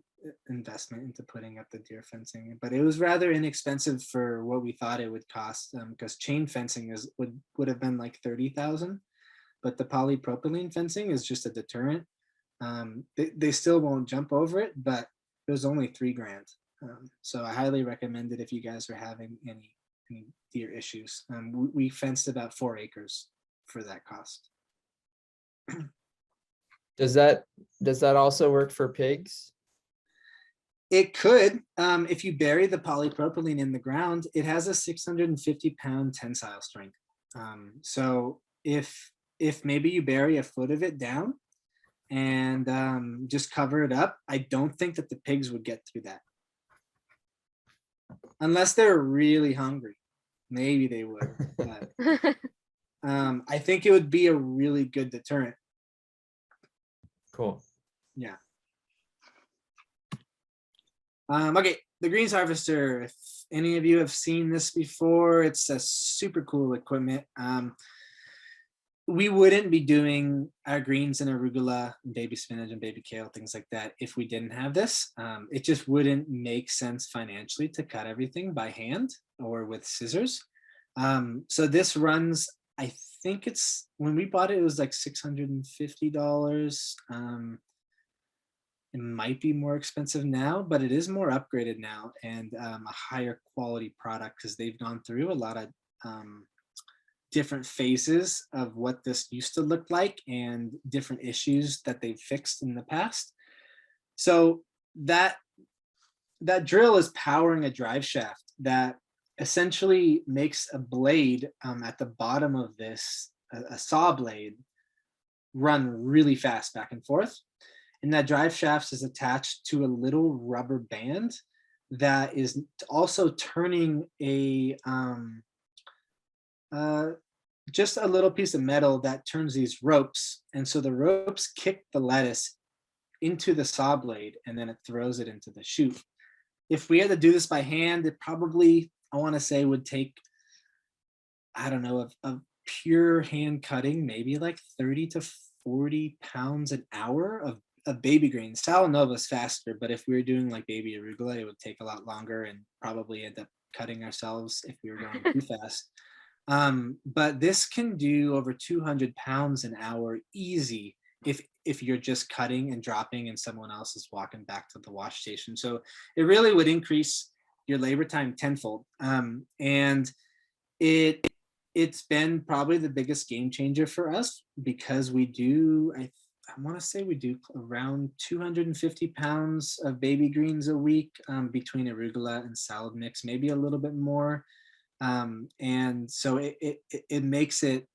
investment into putting up the deer fencing, but it was rather inexpensive for what we thought it would cost, because chain fencing would have been like 30,000, but the polypropylene fencing is just a deterrent. They still won't jump over it, but it was only $3,000. So I highly recommend it if you guys are having any deer issues. We fenced about 4 acres for that cost. Does that also work for pigs? It could, if you bury the polypropylene in the ground, it has a 650-pound tensile strength. So if maybe you bury a foot of it down and just cover it up, I don't think that the pigs would get through that. Unless they're really hungry, maybe they would. But I think it would be a really good deterrent. Cool. Yeah. Okay, the greens harvester. If any of you have seen this before, it's a super cool equipment. We wouldn't be doing our greens and arugula, and baby spinach and baby kale, things like that, if we didn't have this. It just wouldn't make sense financially to cut everything by hand or with scissors. So this runs, I think it's, when we bought it, it was like $650. It might be more expensive now, but it is more upgraded now, and a higher quality product, because they've gone through a lot of different phases of what this used to look like and different issues that they've fixed in the past. So that drill is powering a drive shaft that essentially makes a blade at the bottom of this, a saw blade, run really fast back and forth. And that drive shaft is attached to a little rubber band that is also turning a just a little piece of metal that turns these ropes. And so the ropes kick the lettuce into the saw blade, and then it throws it into the chute. If we had to do this by hand, it probably, I want to say, would take, I don't know, of pure hand cutting, maybe like 30 to 40 pounds an hour of baby greens. Sal Nova's faster, but if we were doing like baby arugula, it would take a lot longer and probably end up cutting ourselves if we were going too fast. But this can do over 200 pounds an hour easy if you're just cutting and dropping and someone else is walking back to the wash station. So it really would increase your labor time tenfold. And it's been probably the biggest game changer for us, because we do, I want to say we do around 250 pounds of baby greens a week, between arugula and salad mix, maybe a little bit more. And so it makes it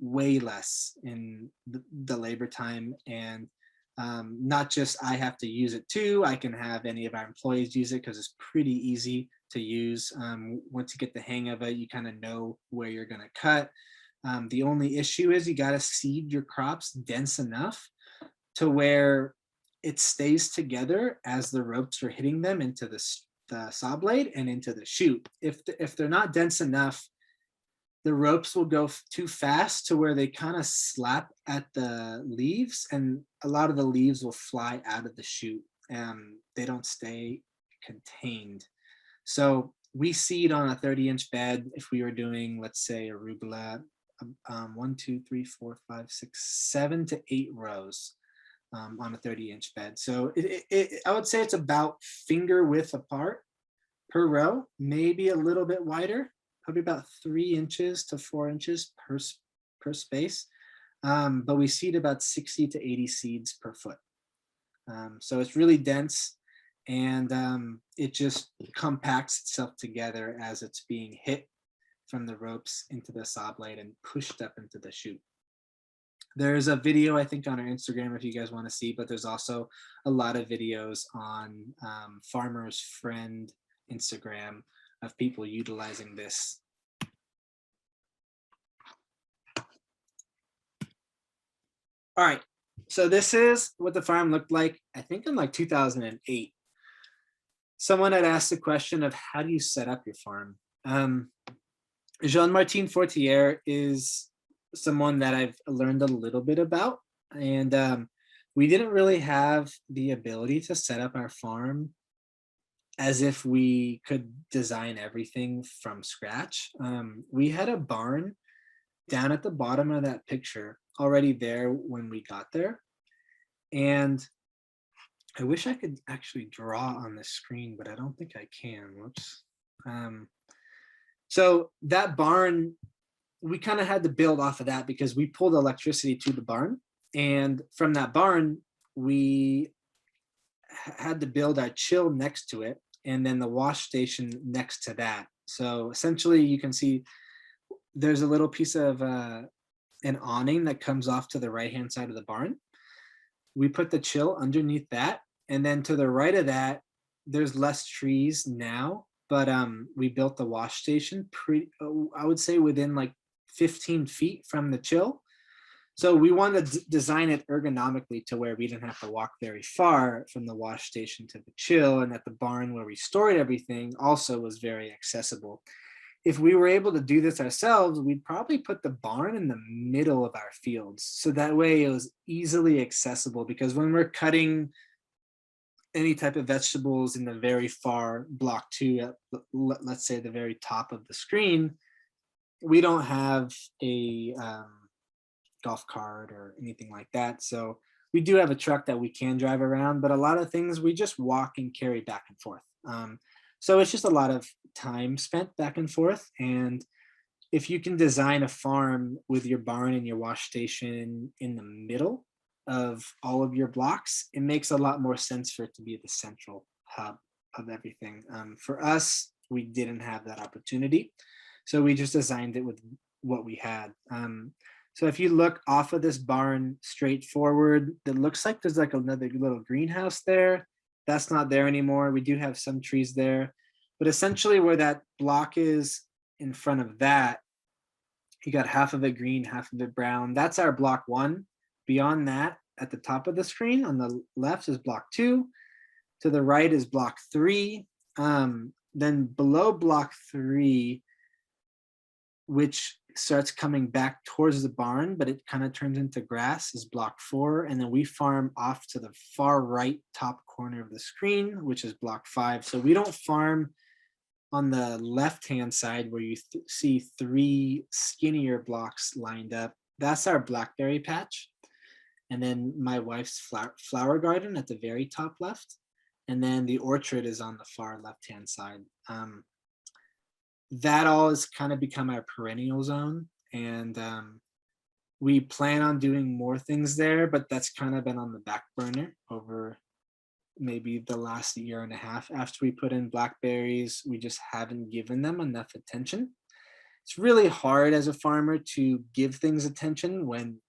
way less in the labor time, and not just I have to use it too, I can have any of our employees use it, because it's pretty easy to use. Once you get the hang of it, you kind of know where you're going to cut. The only issue is you got to seed your crops dense enough to where it stays together as the ropes are hitting them into the saw blade and into the chute. If they're not dense enough, the ropes will go too fast to where they kind of slap at the leaves, and a lot of the leaves will fly out of the chute. They don't stay contained. So we seed on a 30-inch bed if we were doing, let's say, arugula, 1, 2, 3, 4, 5, 6, 7 to 8 rows on a 30-inch bed. So I would say it's about finger width apart per row, maybe a little bit wider, probably about 3 inches to 4 inches per space. But we seed about 60 to 80 seeds per foot. So it's really dense, and it just compacts itself together as it's being hit from the ropes into the saw blade and pushed up into the chute. There's a video, I think, on our Instagram if you guys want to see, but there's also a lot of videos on Farmer's Friend Instagram of people utilizing this. All right, so this is what the farm looked like, I think in like 2008. Someone had asked the question of how do you set up your farm? Jean-Martin Fortier is someone that I've learned a little bit about, and we didn't really have the ability to set up our farm as if we could design everything from scratch. We had a barn down at the bottom of that picture already there when we got there. And I wish I could actually draw on the screen, but I don't think I can. Whoops. So that barn, we kind of had to build off of that because we pulled electricity to the barn. And from that barn, we had to build our chill next to it, and then the wash station next to that. So essentially you can see there's a little piece of an awning that comes off to the right-hand side of the barn. We put the chill underneath that. And then to the right of that, there's less trees now, but we built the wash station I would say within like 15 feet from the chill. So we wanted to design it ergonomically to where we didn't have to walk very far from the wash station to the chill, and that the barn where we stored everything also was very accessible. If we were able to do this ourselves, we'd probably put the barn in the middle of our fields. So that way it was easily accessible, because when we're cutting any type of vegetables in the very far block 2, at, let's say the very top of the screen, we don't have a golf cart or anything like that. So we do have a truck that we can drive around, but a lot of things we just walk and carry back and forth. So it's just a lot of time spent back and forth. And if you can design a farm with your barn and your wash station in the middle of all of your blocks, it makes a lot more sense for it to be the central hub of everything. For us, we didn't have that opportunity. So we just designed it with what we had. So if you look off of this barn straight forward, it looks like there's like another little greenhouse there. That's not there anymore. We do have some trees there, but essentially where that block is in front of that, you got half of it green, half of it brown. That's our block 1. Beyond that, at the top of the screen on the left is block 2. To the right is block 3. Then below block 3, which starts coming back towards the barn, but it kind of turns into grass, is block 4. And then we farm off to the far right top corner of the screen, which is block 5. So we don't farm on the left-hand side where you see 3 skinnier blocks lined up. That's our blackberry patch. And then my wife's flower garden at the very top left. And then the orchard is on the far left-hand side. That all has kind of become our perennial zone. And we plan on doing more things there, but that's kind of been on the back burner over maybe the last year and a half. After we put in blackberries, we just haven't given them enough attention. It's really hard as a farmer to give things attention when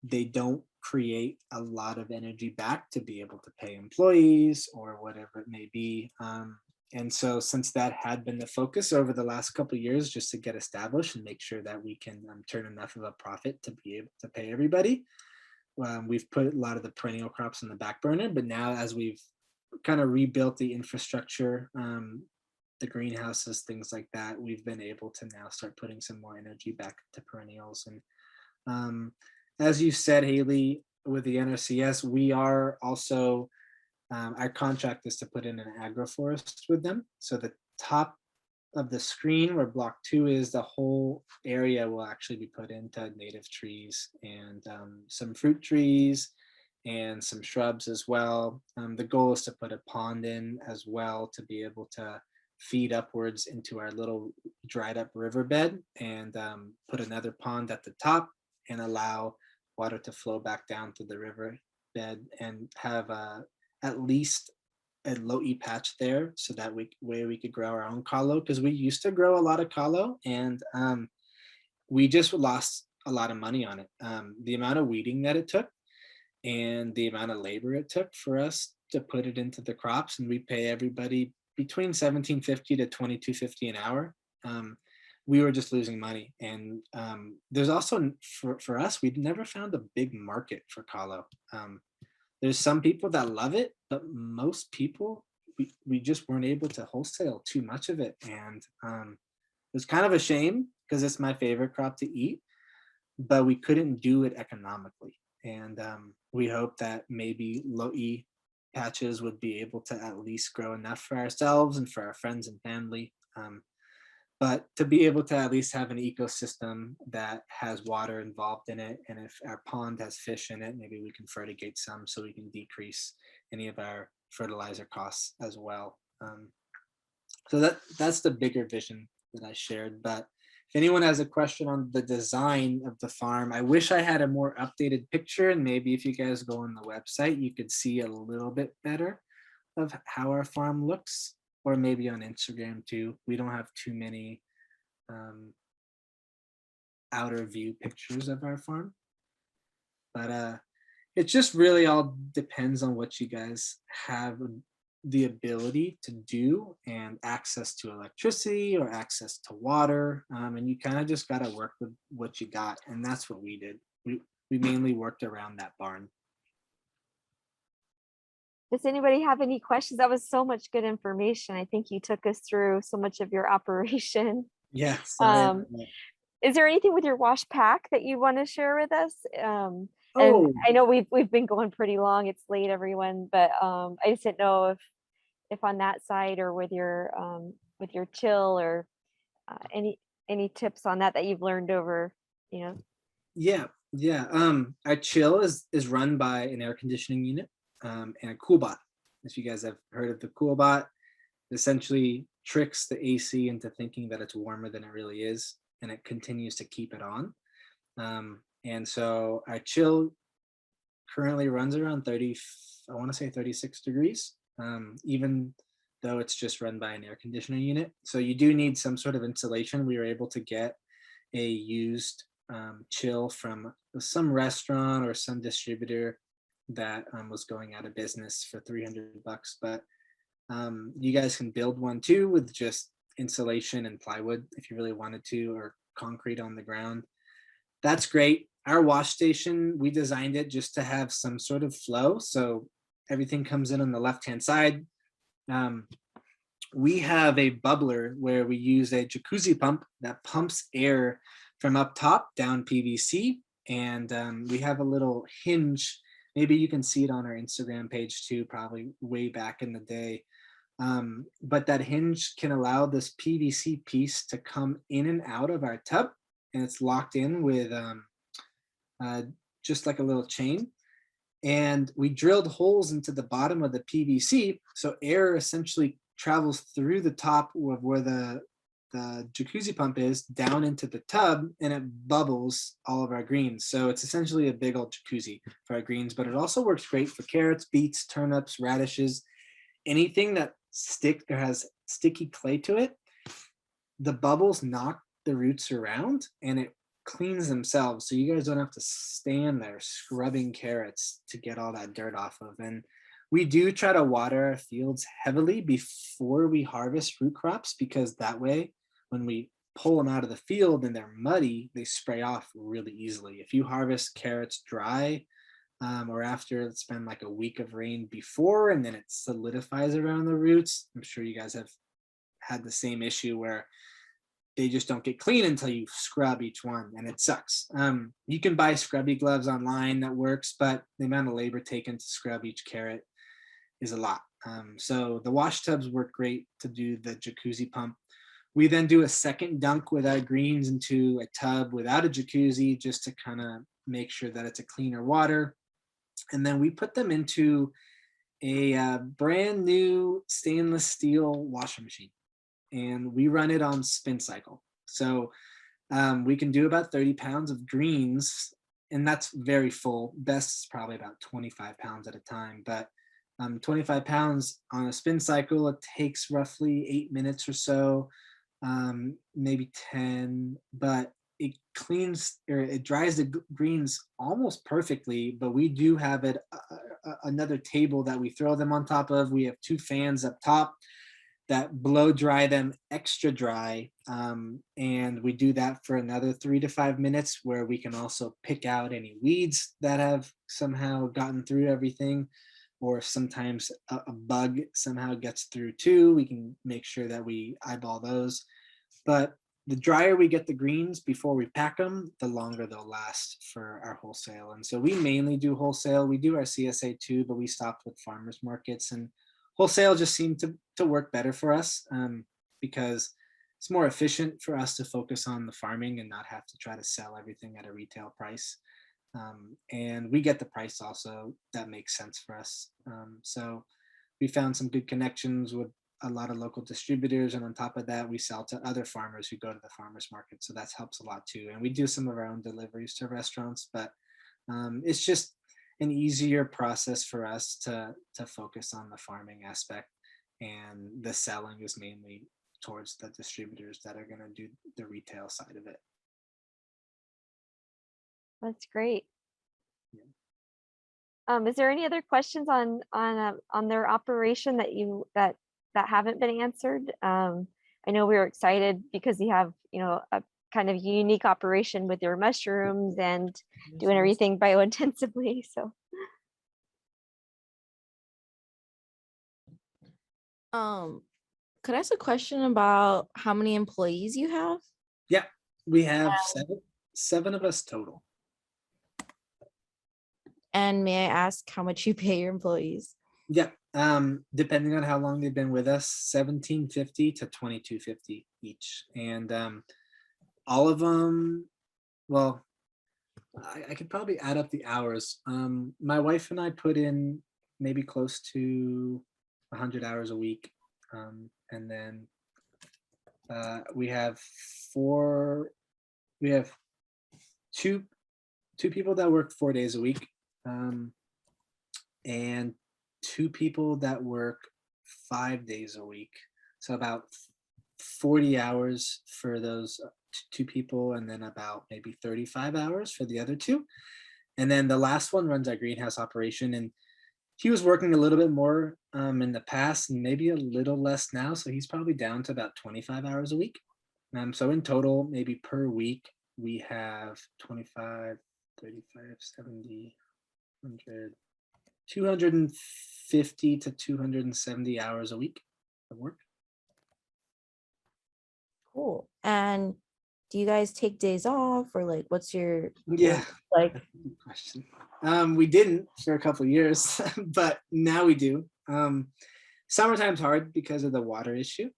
they don't create a lot of energy back to be able to pay employees or whatever it may be. And so since that had been the focus over the last couple of years, just to get established and make sure that we can turn enough of a profit to be able to pay everybody, we've put a lot of the perennial crops on the back burner. But now as we've kind of rebuilt the infrastructure the greenhouses, things like that, we've been able to now start putting some more energy back to perennials. And as you said, Haley, with the NRCS, we are also, our contract is to put in an agroforest with them. So the top of the screen where block 2 is, the whole area will actually be put into native trees and some fruit trees and some shrubs as well. The goal is to put a pond in as well to be able to feed upwards into our little dried up riverbed, and put another pond at the top and allow water to flow back down to the riverbed, and have at least a low-E patch there, so that we could grow our own kalo, because we used to grow a lot of kalo, and we just lost a lot of money on it. The amount of weeding that it took and the amount of labor it took for us to put it into the crops, and we pay everybody between $17.50 to $22.50 an hour. We were just losing money. And there's also, for us, we've never found a big market for kalo. There's some people that love it, but most people, we just weren't able to wholesale too much of it. And it's kind of a shame, because it's my favorite crop to eat, but we couldn't do it economically. And we hope that maybe low-E patches would be able to at least grow enough for ourselves and for our friends and family. But to be able to at least have an ecosystem that has water involved in it, and if our pond has fish in it, maybe we can fertigate some so we can decrease any of our fertilizer costs as well. So that's the bigger vision that I shared. But if anyone has a question on the design of the farm, I wish I had a more updated picture, and maybe if you guys go on the website, you could see a little bit better of how our farm looks, or maybe on Instagram too. We don't have too many outer view pictures of our farm, but it just really all depends on what you guys have the ability to do, and access to electricity or access to water, and you kind of just got to work with what you got, and that's what we did. We mainly worked around that barn. Does anybody have any questions? That was so much good information. I think you took us through so much of your operation. Yeah, sorry. Um, Is there anything with your wash pack that you want to share with us? And Oh. I know we've been going pretty long. It's late, everyone, but I just didn't know if on that side, or with your chill, or any tips on that you've learned over, Yeah. Our chill is run by an air conditioning unit and a cool bot. If you guys have heard of the cool bot, it essentially tricks the AC into thinking that it's warmer than it really is, and it continues to keep it on. And so our chill currently runs around 30, I want to say 36 degrees, even though it's just run by an air conditioning unit. So you do need some sort of insulation. We were able to get a used chill from some restaurant or some distributor that was going out of business for $300, but you guys can build one too with just insulation and plywood if you really wanted to, or concrete on the ground. That's great. Our wash station, we designed it just to have some sort of flow, so everything comes in on the left-hand side. We have a bubbler where we use a jacuzzi pump that pumps air from up top down PVC, and we have a little hinge. Maybe you can see it on our Instagram page too, probably way back in the day. But that hinge can allow this PVC piece to come in and out of our tub, and it's locked in with just like a little chain. And we drilled holes into the bottom of the PVC, so air essentially travels through the top of where the jacuzzi pump is down into the tub, and it bubbles all of our greens. So it's essentially a big old jacuzzi for our greens, but it also works great for carrots, beets, turnips, radishes, anything that has sticky clay to it. The bubbles knock the roots around, and it cleans themselves, so you guys don't have to stand there scrubbing carrots to get all that dirt off of. And we do try to water our fields heavily before we harvest root crops, because that way when we pull them out of the field and they're muddy, they spray off really easily. If you harvest carrots dry, or after it's been like a week of rain before, and then it solidifies around the roots, I'm sure you guys have had the same issue where they just don't get clean until you scrub each one, and it sucks. You can buy scrubby gloves online that works, but the amount of labor taken to scrub each carrot is a lot. So the wash tubs work great to do the jacuzzi pump. We then do a second dunk with our greens into a tub without a jacuzzi, just to kind of make sure that it's a cleaner water. And then we put them into a brand new stainless steel washing machine, and we run it on spin cycle. So we can do about 30 pounds of greens, and that's very full. Best is probably about 25 pounds at a time, but 25 pounds on a spin cycle, it takes roughly 8 minutes or so, maybe 10, but it cleans, or it dries the greens almost perfectly. But we do have it another table that we throw them on top of. We have 2 fans up top that blow dry them extra dry, and we do that for another 3 to 5 minutes, where we can also pick out any weeds that have somehow gotten through everything, or sometimes a bug somehow gets through too. We can make sure that we eyeball those. But the drier we get the greens before we pack them, the longer they'll last for our wholesale. And so we mainly do wholesale. We do our CSA too, but we stopped with farmers markets, and wholesale just seemed to work better for us, because it's more efficient for us to focus on the farming and not have to try to sell everything at a retail price. And we get the price also that makes sense for us. So we found some good connections with a lot of local distributors, and on top of that, we sell to other farmers who go to the farmers market, so that helps a lot too. And we do some of our own deliveries to restaurants, but it's just an easier process for us to focus on the farming aspect, and the selling is mainly towards the distributors that are going to do the retail side of it. That's great. Yeah. Is there any other questions on their operation that haven't been answered? I know we were excited because you have, a kind of unique operation with your mushrooms and doing everything biointensively. So could I ask a question about how many employees you have? Yeah, we have seven of us total. And may I ask how much you pay your employees? Yeah, depending on how long they've been with us, $17.50 to $22.50 each. And all of them, well, I could probably add up the hours. My wife and I put in maybe close to 100 hours a week. And then we have two people that work 4 days a week, and 2 people that work 5 days a week. So about 40 hours for those 2 people, and then about maybe 35 hours for the other 2. And then the last one runs our greenhouse operation, and he was working a little bit more in the past and maybe a little less now. So he's probably down to about 25 hours a week. So in total, maybe per week, we have 25, 35, 70, 100, 250 to 270 hours a week of work. Cool. And do you guys take days off, or like what's your Yeah, like? good question. We didn't for a couple of years, but now we do. Summertime's hard because of the water issue,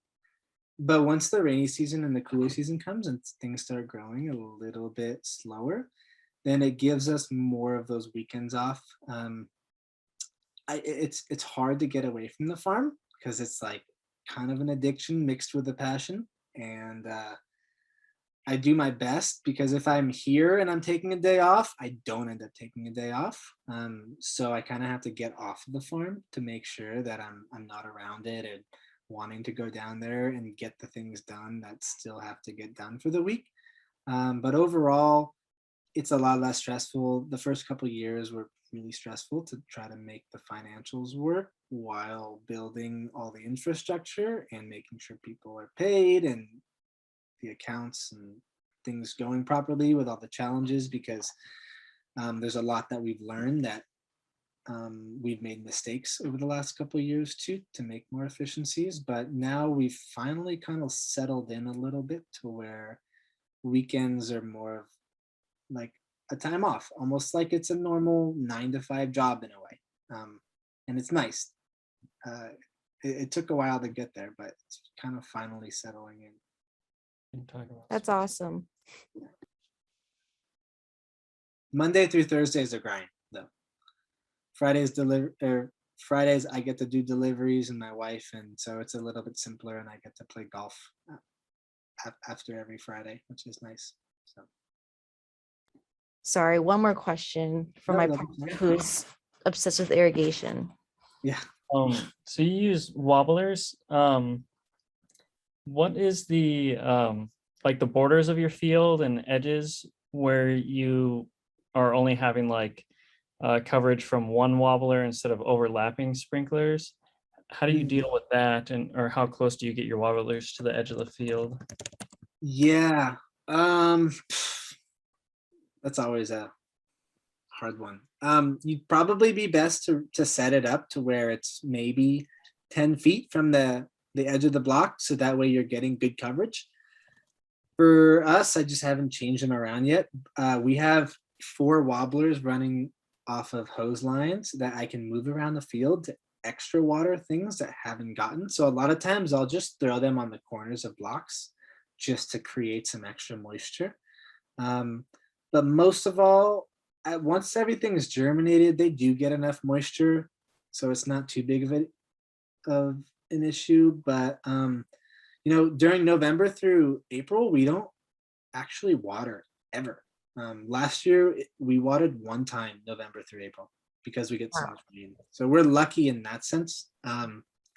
but once the rainy season and the cooler season comes and things start growing a little bit slower, then it gives us more of those weekends off. It's hard to get away from the farm because it's like kind of an addiction mixed with a passion, and I do my best, because if I'm here and I'm taking a day off, I don't end up taking a day off. So I kind of have to get off of the farm to make sure that I'm not around it and wanting to go down there and get the things done that still have to get done for the week. But overall, it's a lot less stressful. The first couple of years were really stressful to try to make the financials work while building all the infrastructure and making sure people are paid and the accounts and things going properly with all the challenges, because there's a lot that we've learned that We've made mistakes over the last couple of years too to make more efficiencies, but now we've finally kind of settled in a little bit to where weekends are more of like a time off, almost like it's a normal 9 to 5 job in a way. And it's nice. It took a while to get there, but it's kind of finally settling in. Can talk about That's some- awesome. Monday through Thursday is a grind though. Fridays I get to do deliveries and my wife, and so it's a little bit simpler, and I get to play golf after every Friday, which is nice. So Sorry, one more question for No, my no, partner no. who's obsessed with irrigation. yeah. So you use wobblers. What is the like the borders of your field and edges where you are only having like coverage from one wobbler instead of overlapping sprinklers? How do you deal with that, and or how close do you get your wobblers to the edge of the field? Yeah. That's always a hard one. You'd probably be best to set it up to where it's maybe 10 feet from the edge of the block, so that way you're getting good coverage. For us, I just haven't changed them around yet. We have 4 wobblers running off of hose lines that I can move around the field to extra water things that haven't gotten. So a lot of times I'll just throw them on the corners of blocks just to create some extra moisture. But most of all, once everything is germinated, they do get enough moisture, so it's not too big of an issue. But during November through April, we don't actually water ever. Last year we watered one time, November through April, because we get so much rain. So we're lucky in that sense.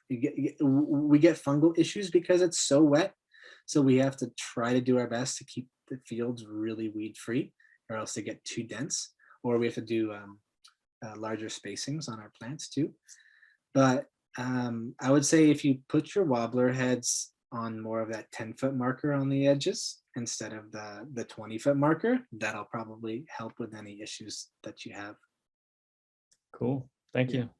We get fungal issues because it's so wet. So we have to try to do our best to keep the fields really weed free, or else they get too dense, or we have to do larger spacings on our plants too. But I would say if you put your wobbler heads on more of that 10-foot marker on the edges instead of the 20-foot marker, that'll probably help with any issues that you have. Cool. Thank Yeah. you.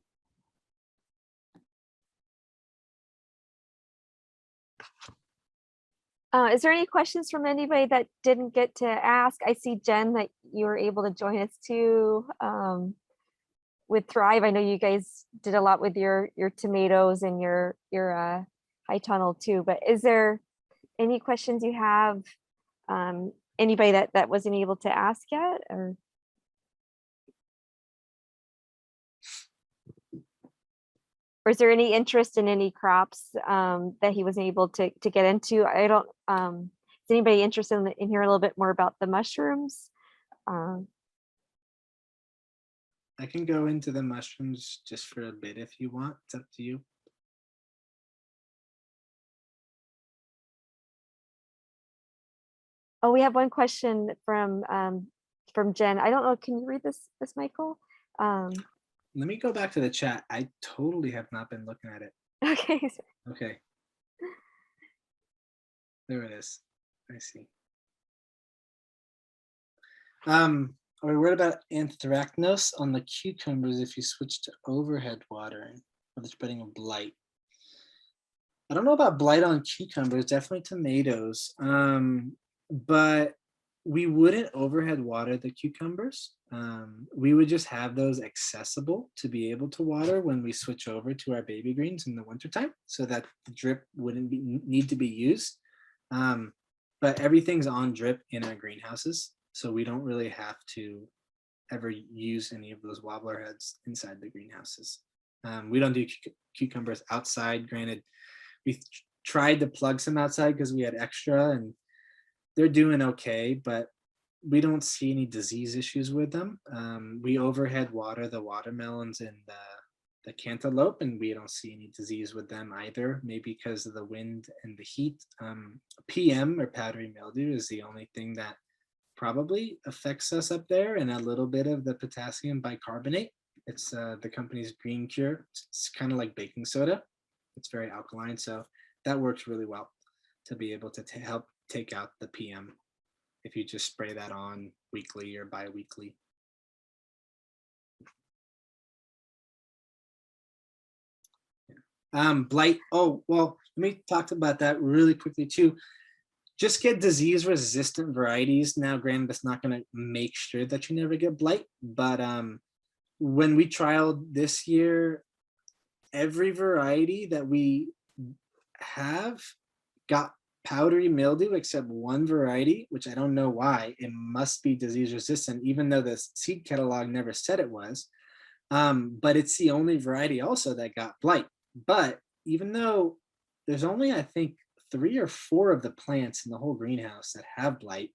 Is there any questions from anybody that didn't get to ask? I see, Jen, that you were able to join us too with Thrive. I know you guys did a lot with your tomatoes and your high tunnel too, but is there any questions you have? Anybody that wasn't able to ask yet? Or is there any interest in any crops that he wasn't able to get into? I don't, is anybody interested in hearing a little bit more about the mushrooms? I can go into the mushrooms just for a bit if you want. It's up to you. Oh, we have one question from Jen. I don't know, can you read this, Michael? Let me go back to the chat. I totally have not been looking at it. Okay. Okay. There it is. I see. Are we worried about anthracnose on the cucumbers if you switch to overhead watering or the spreading of blight? I don't know about blight on cucumbers, definitely tomatoes. But we wouldn't overhead water the cucumbers. We would just have those accessible to be able to water when we switch over to our baby greens in the wintertime, so that the drip wouldn't need to be used. But everything's on drip in our greenhouses, so we don't really have to ever use any of those wobbler heads inside the greenhouses. We don't do cucumbers outside. Granted, we tried to plug some outside because we had extra, and they're doing okay, but we don't see any disease issues with them. We overhead water the watermelons and the cantaloupe, and we don't see any disease with them either, maybe because of the wind and the heat. PM, or powdery mildew, is the only thing that probably affects us up there, and a little bit of the potassium bicarbonate. It's the company's Green Cure. It's kind of like baking soda. It's very alkaline, so that works really well to be able to help take out the PM if you just spray that on weekly or bi-weekly. Blight. Oh, well, let me talk about that really quickly too. Just get disease resistant varieties. Now, granted, that's not going to make sure that you never get blight, but when we trialed this year, every variety that we have got powdery mildew except one variety, which I don't know why. It must be disease resistant, even though the seed catalog never said it was. But it's the only variety also that got blight. But even though there's only, I think, 3 or 4 of the plants in the whole greenhouse that have blight,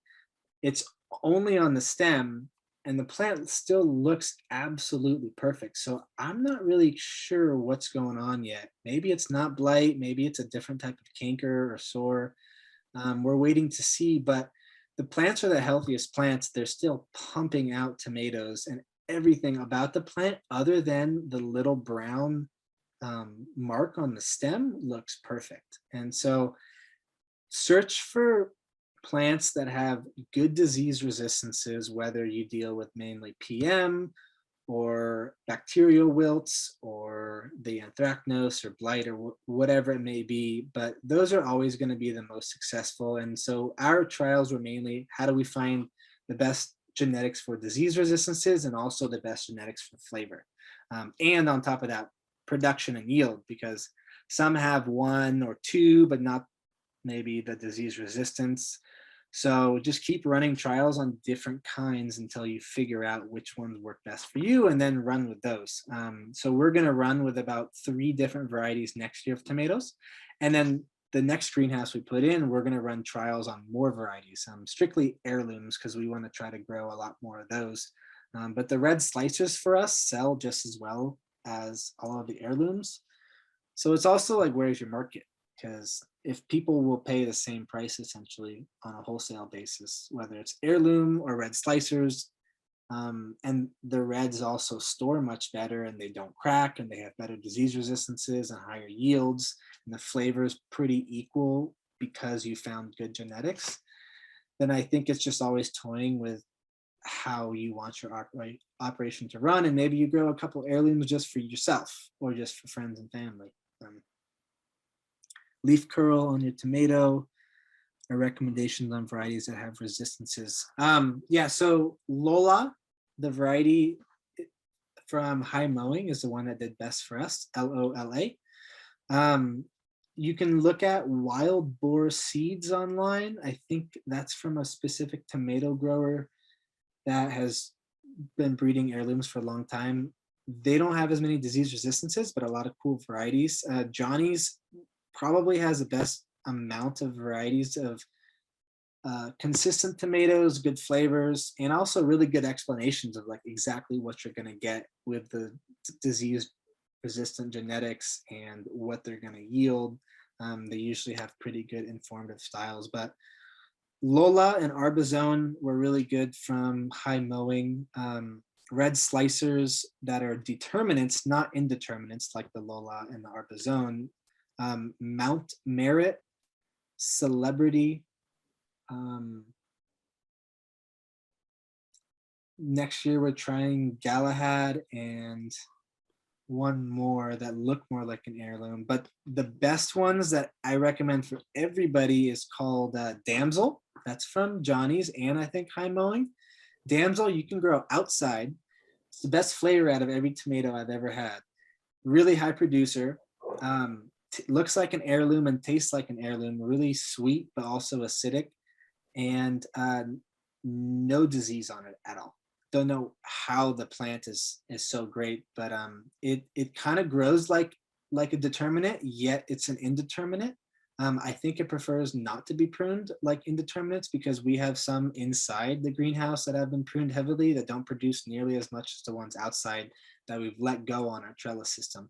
it's only on the stem, and the plant still looks absolutely perfect. So I'm not really sure what's going on yet. Maybe it's not blight, maybe it's a different type of canker or sore. We're waiting to see, but the plants are the healthiest plants. They're still pumping out tomatoes, and everything about the plant other than the little brown mark on the stem looks perfect. And so search for plants that have good disease resistances, whether you deal with mainly PM or bacterial wilts or the anthracnose or blight or whatever it may be, but those are always going to be the most successful. And so our trials were mainly, how do we find the best genetics for disease resistances and also the best genetics for flavor? And on top of that, production and yield, because some have 1 or 2, but not maybe the disease resistance. So just keep running trials on different kinds until you figure out which ones work best for you, and then run with those. So we're going to run with about 3 different varieties next year of tomatoes. And then the next greenhouse we put in, we're going to run trials on more varieties, strictly heirlooms, because we want to try to grow a lot more of those. But the red slicers for us sell just as well as all of the heirlooms. So it's also like, where's your market? Because if people will pay the same price essentially on a wholesale basis, whether it's heirloom or red slicers, and the reds also store much better and they don't crack and they have better disease resistances and higher yields, and the flavor is pretty equal because you found good genetics, then I think it's just always toying with how you want your operation to run. And maybe you grow a couple heirlooms just for yourself or just for friends and family. Leaf curl on your tomato, or recommendations on varieties that have resistances. Yeah, so Lola, the variety from High Mowing, is the one that did best for us, Lola. You can look at wild boar seeds online. I think that's from a specific tomato grower that has been breeding heirlooms for a long time. They don't have as many disease resistances, but a lot of cool varieties. Johnny's probably has the best amount of varieties of consistent tomatoes, good flavors, and also really good explanations of like exactly what you're going to get with the disease resistant genetics and what they're going to yield. They usually have pretty good informative styles, but Lola and Arbizone were really good from High Mowing. Red slicers that are determinants, not indeterminants, like the Lola and the Arbizone. Mount Merit, Celebrity. Next year we're trying Galahad and one more that look more like an heirloom, but the best ones that I recommend for everybody is called Damsel. That's from Johnny's and I think High Mowing. Damsel you can grow outside. It's the best flavor out of every tomato I've ever had. Really high producer. Looks like an heirloom and tastes like an heirloom. Really sweet, but also acidic, and no disease on it at all. Don't know how the plant is so great, but it kind of grows like a determinate, yet it's an indeterminate. I think it prefers not to be pruned like indeterminates because we have some inside the greenhouse that have been pruned heavily that don't produce nearly as much as the ones outside that we've let go on our trellis system.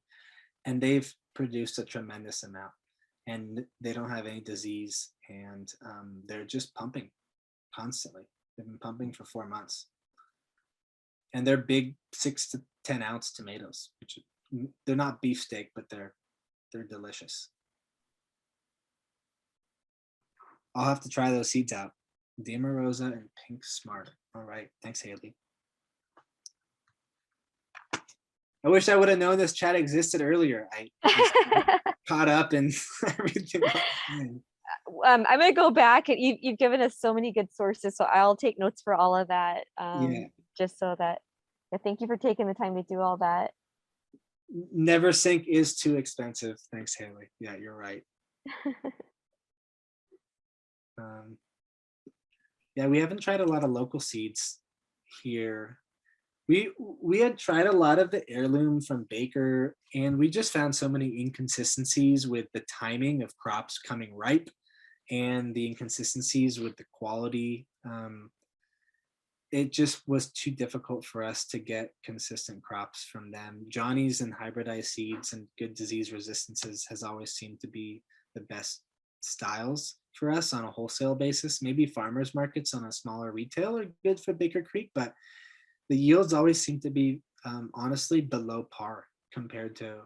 And they've produced a tremendous amount, and they don't have any disease, and they're just pumping constantly. They've been pumping for 4 months, and they're big 6 to 10 ounce tomatoes, which they're not beefsteak, but they're delicious. I'll have to try those seeds out. Demerara and Pink Smart. All right, thanks, Haley. I wish I would have known this chat existed earlier. I was caught up in everything else. I'm gonna go back, and you've given us so many good sources, so I'll take notes for all of that. Yeah. Just so that, yeah, thank you for taking the time to do all that. Never sink is too expensive. Thanks, Haley. Yeah, you're right. Yeah, we haven't tried a lot of local seeds here. We had tried a lot of the heirloom from Baker, and we just found so many inconsistencies with the timing of crops coming ripe and the inconsistencies with the quality. It just was too difficult for us to get consistent crops from them. Johnny's and hybridized seeds and good disease resistances has always seemed to be the best styles for us on a wholesale basis. Maybe farmers markets on a smaller retail are good for Baker Creek, but the yields always seem to be honestly below par compared to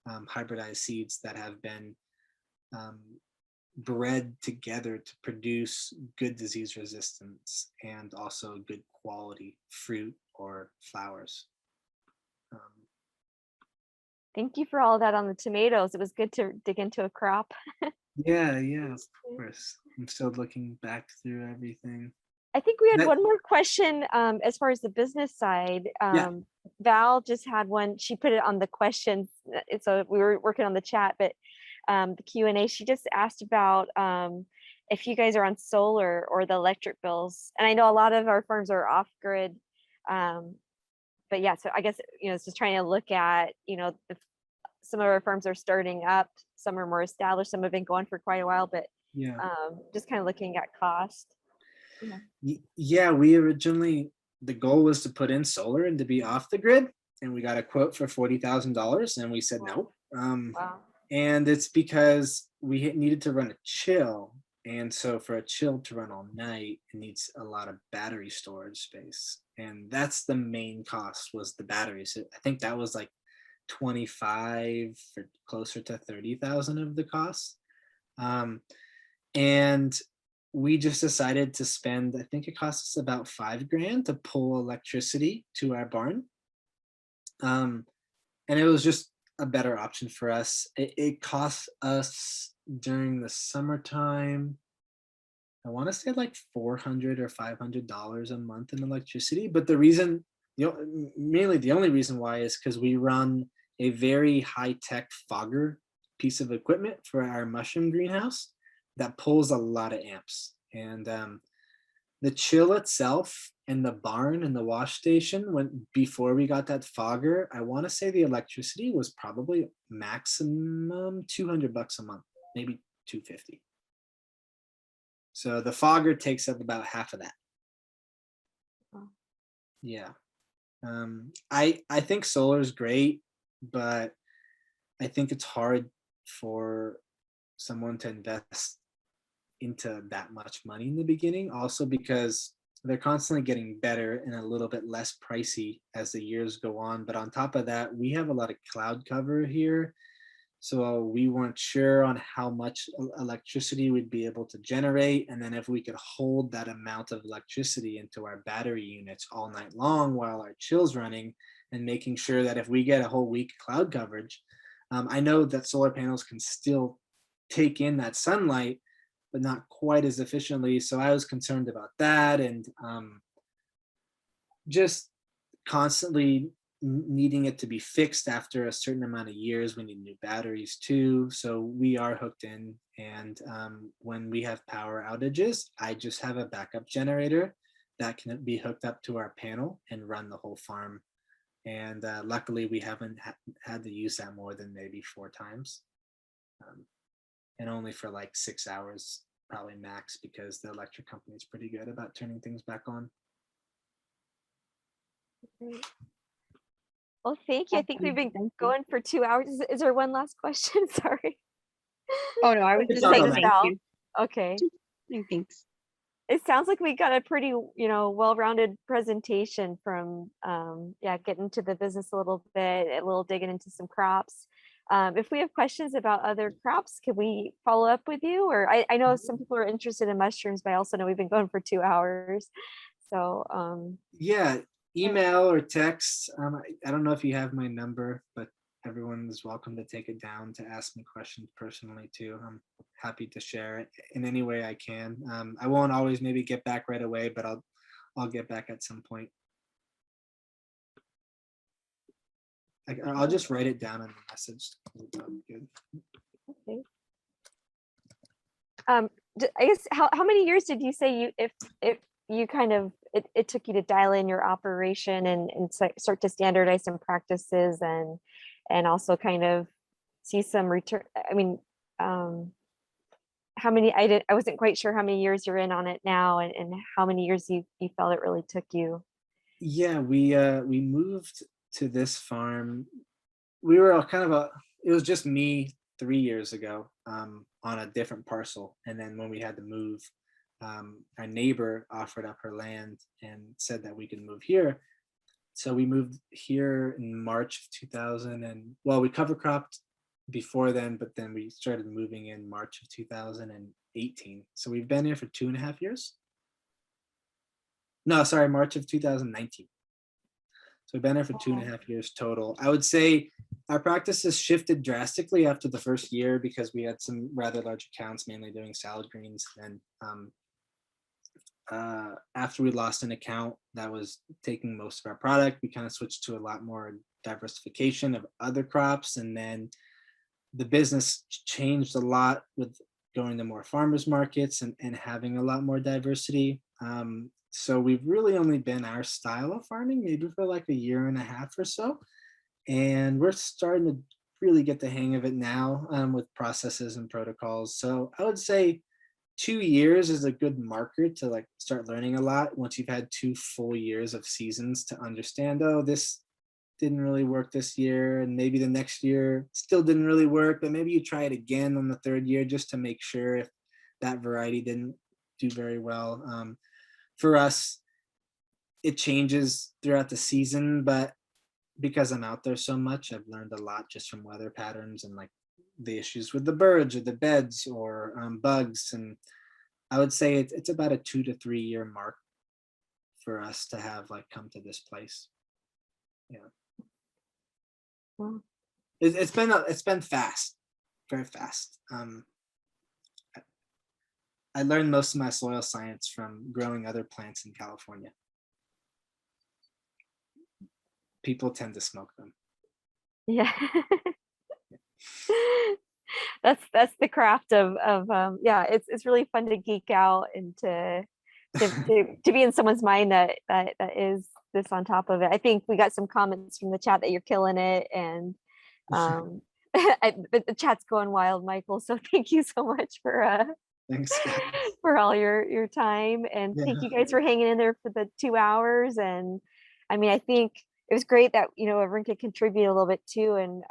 hybridized seeds that have been bred together to produce good disease resistance and also good quality fruit or flowers. Thank you for all of that on the tomatoes. It was good to dig into a crop. Yeah, of course. I'm still looking back through everything. I think we had That- one more question as far as the business side. Val just had one. She put it on the questions. So we were working on the chat, but the Q&A, she just asked about if you guys are on solar or the electric bills. And I know a lot of our farms are off grid. But yeah, so I guess, it's just trying to look at, some of our farms are starting up, some are more established, some have been going for quite a while, but Yeah. just kind of looking at cost. Yeah, we originally, the goal was to put in solar and to be off the grid, and we got a quote for $40,000 and we said no. Wow. And it's because we needed to run a chill, and so for a chill to run all night, it needs a lot of battery storage space, and that's the main cost, was the batteries. I think that was like 25 for closer to 30,000 of the cost. And we just decided to spend, I think it cost us about $5,000 to pull electricity to our barn. And it was just a better option for us. It cost us during the summertime, I want to say like $400 or $500 a month in electricity. But the reason, mainly the only reason why is because we run a very high-tech fogger piece of equipment for our mushroom greenhouse that pulls a lot of amps. And the chill itself and the barn and the wash station, before we got that fogger, I want to say the electricity was probably maximum $200 a month, maybe $250. So the fogger takes up about half of that. Wow. Yeah. I think solar is great, but I think it's hard for someone to invest into that much money in the beginning, also because they're constantly getting better and a little bit less pricey as the years go on. But on top of that, we have a lot of cloud cover here, so we weren't sure on how much electricity we'd be able to generate, and then if we could hold that amount of electricity into our battery units all night long while our chill's running, and making sure that if we get a whole week cloud coverage, I know that solar panels can still take in that sunlight, but not quite as efficiently. So I was concerned about that, and just constantly needing it to be fixed after a certain amount of years. We need new batteries too. So we are hooked in, and when we have power outages, I just have a backup generator that can be hooked up to our panel and run the whole farm. And luckily we haven't had to use that more than maybe 4 times. And only for like 6 hours, probably max, because the electric company is pretty good about turning things back on. Well, thank you. I think we've been going for 2 hours. Is there one last question? Sorry. Oh no, I was It's just all saying right. thank you. Okay. Thanks. It sounds like we got a pretty, well-rounded presentation from, getting to the business a little bit, a little digging into some crops. If we have questions about other crops, can we follow up with you? Or I know some people are interested in mushrooms, but I also know we've been going for 2 hours. So Yeah, email or text. I don't know if you have my number, but everyone is welcome to take it down to ask me questions personally too. I'm happy to share it in any way I can. I won't always maybe get back right away, but I'll get back at some point. I'll just write it down in the message. Good. Okay. I guess how many years did you say you if you kind of it took you to dial in your operation and start to standardize some practices and also kind of see some return? I mean, how many I wasn't quite sure how many years you're in on it now and how many years you felt it really took you. Yeah, we moved to this farm. We were it was just me 3 years ago on a different parcel. And then when we had to move, our neighbor offered up her land and said that we could move here. So we moved here in March of 2000 we cover cropped before then, but then we started moving in March of 2018. So we've been here for 2.5 years. No, sorry, March of 2019. So we've been here for 2.5 years total. I would say our practices shifted drastically after the first year because we had some rather large accounts, mainly doing salad greens. And after we lost an account that was taking most of our product, we kind of switched to a lot more diversification of other crops. And then the business changed a lot with going to more farmers markets and having a lot more diversity. So we've really only been our style of farming maybe for like 1.5 years or so. And we're starting to really get the hang of it now with processes and protocols. So I would say 2 years is a good marker to like start learning a lot once you've had 2 full years of seasons to understand, oh, this didn't really work this year. And maybe the next year still didn't really work, but maybe you try it again on the 3rd year just to make sure if that variety didn't do very well. For us, it changes throughout the season, but because I'm out there so much, I've learned a lot just from weather patterns and like the issues with the birds or the beds or bugs. And I would say it's about a 2 to 3 year mark for us to have like come to this place. Yeah. Wow. It's been fast, very fast. I learned most of my soil science from growing other plants in California. People tend to smoke them. Yeah. That's the craft of yeah, it's really fun to geek out and to be in someone's mind that is this on top of it. I think we got some comments from the chat that you're killing it, and the chat's going wild, Michael. So thank you so much for Thanks, guys. for all your time, and thank you guys for hanging in there for the 2 hours. And I mean, I think it was great that everyone could contribute a little bit too, and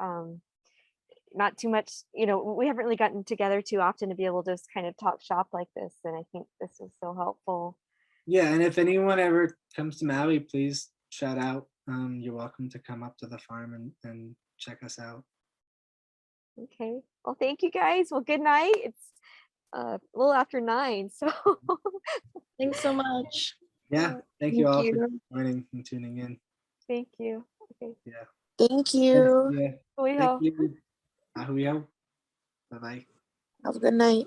not too much. We haven't really gotten together too often to be able to just kind of talk shop like this, and I think this was so helpful. Yeah, and if anyone ever comes to Maui, please shout out. You're welcome to come up to the farm and check us out. Okay, well, thank you guys. Well, good night. It's a little after 9, so Thanks so much. Yeah, thank you all for joining and tuning in. thank you. Okay. Yeah. Thank you. Yeah. Hui Thank hou. you. Ahui hou. Bye-bye. Have a good night.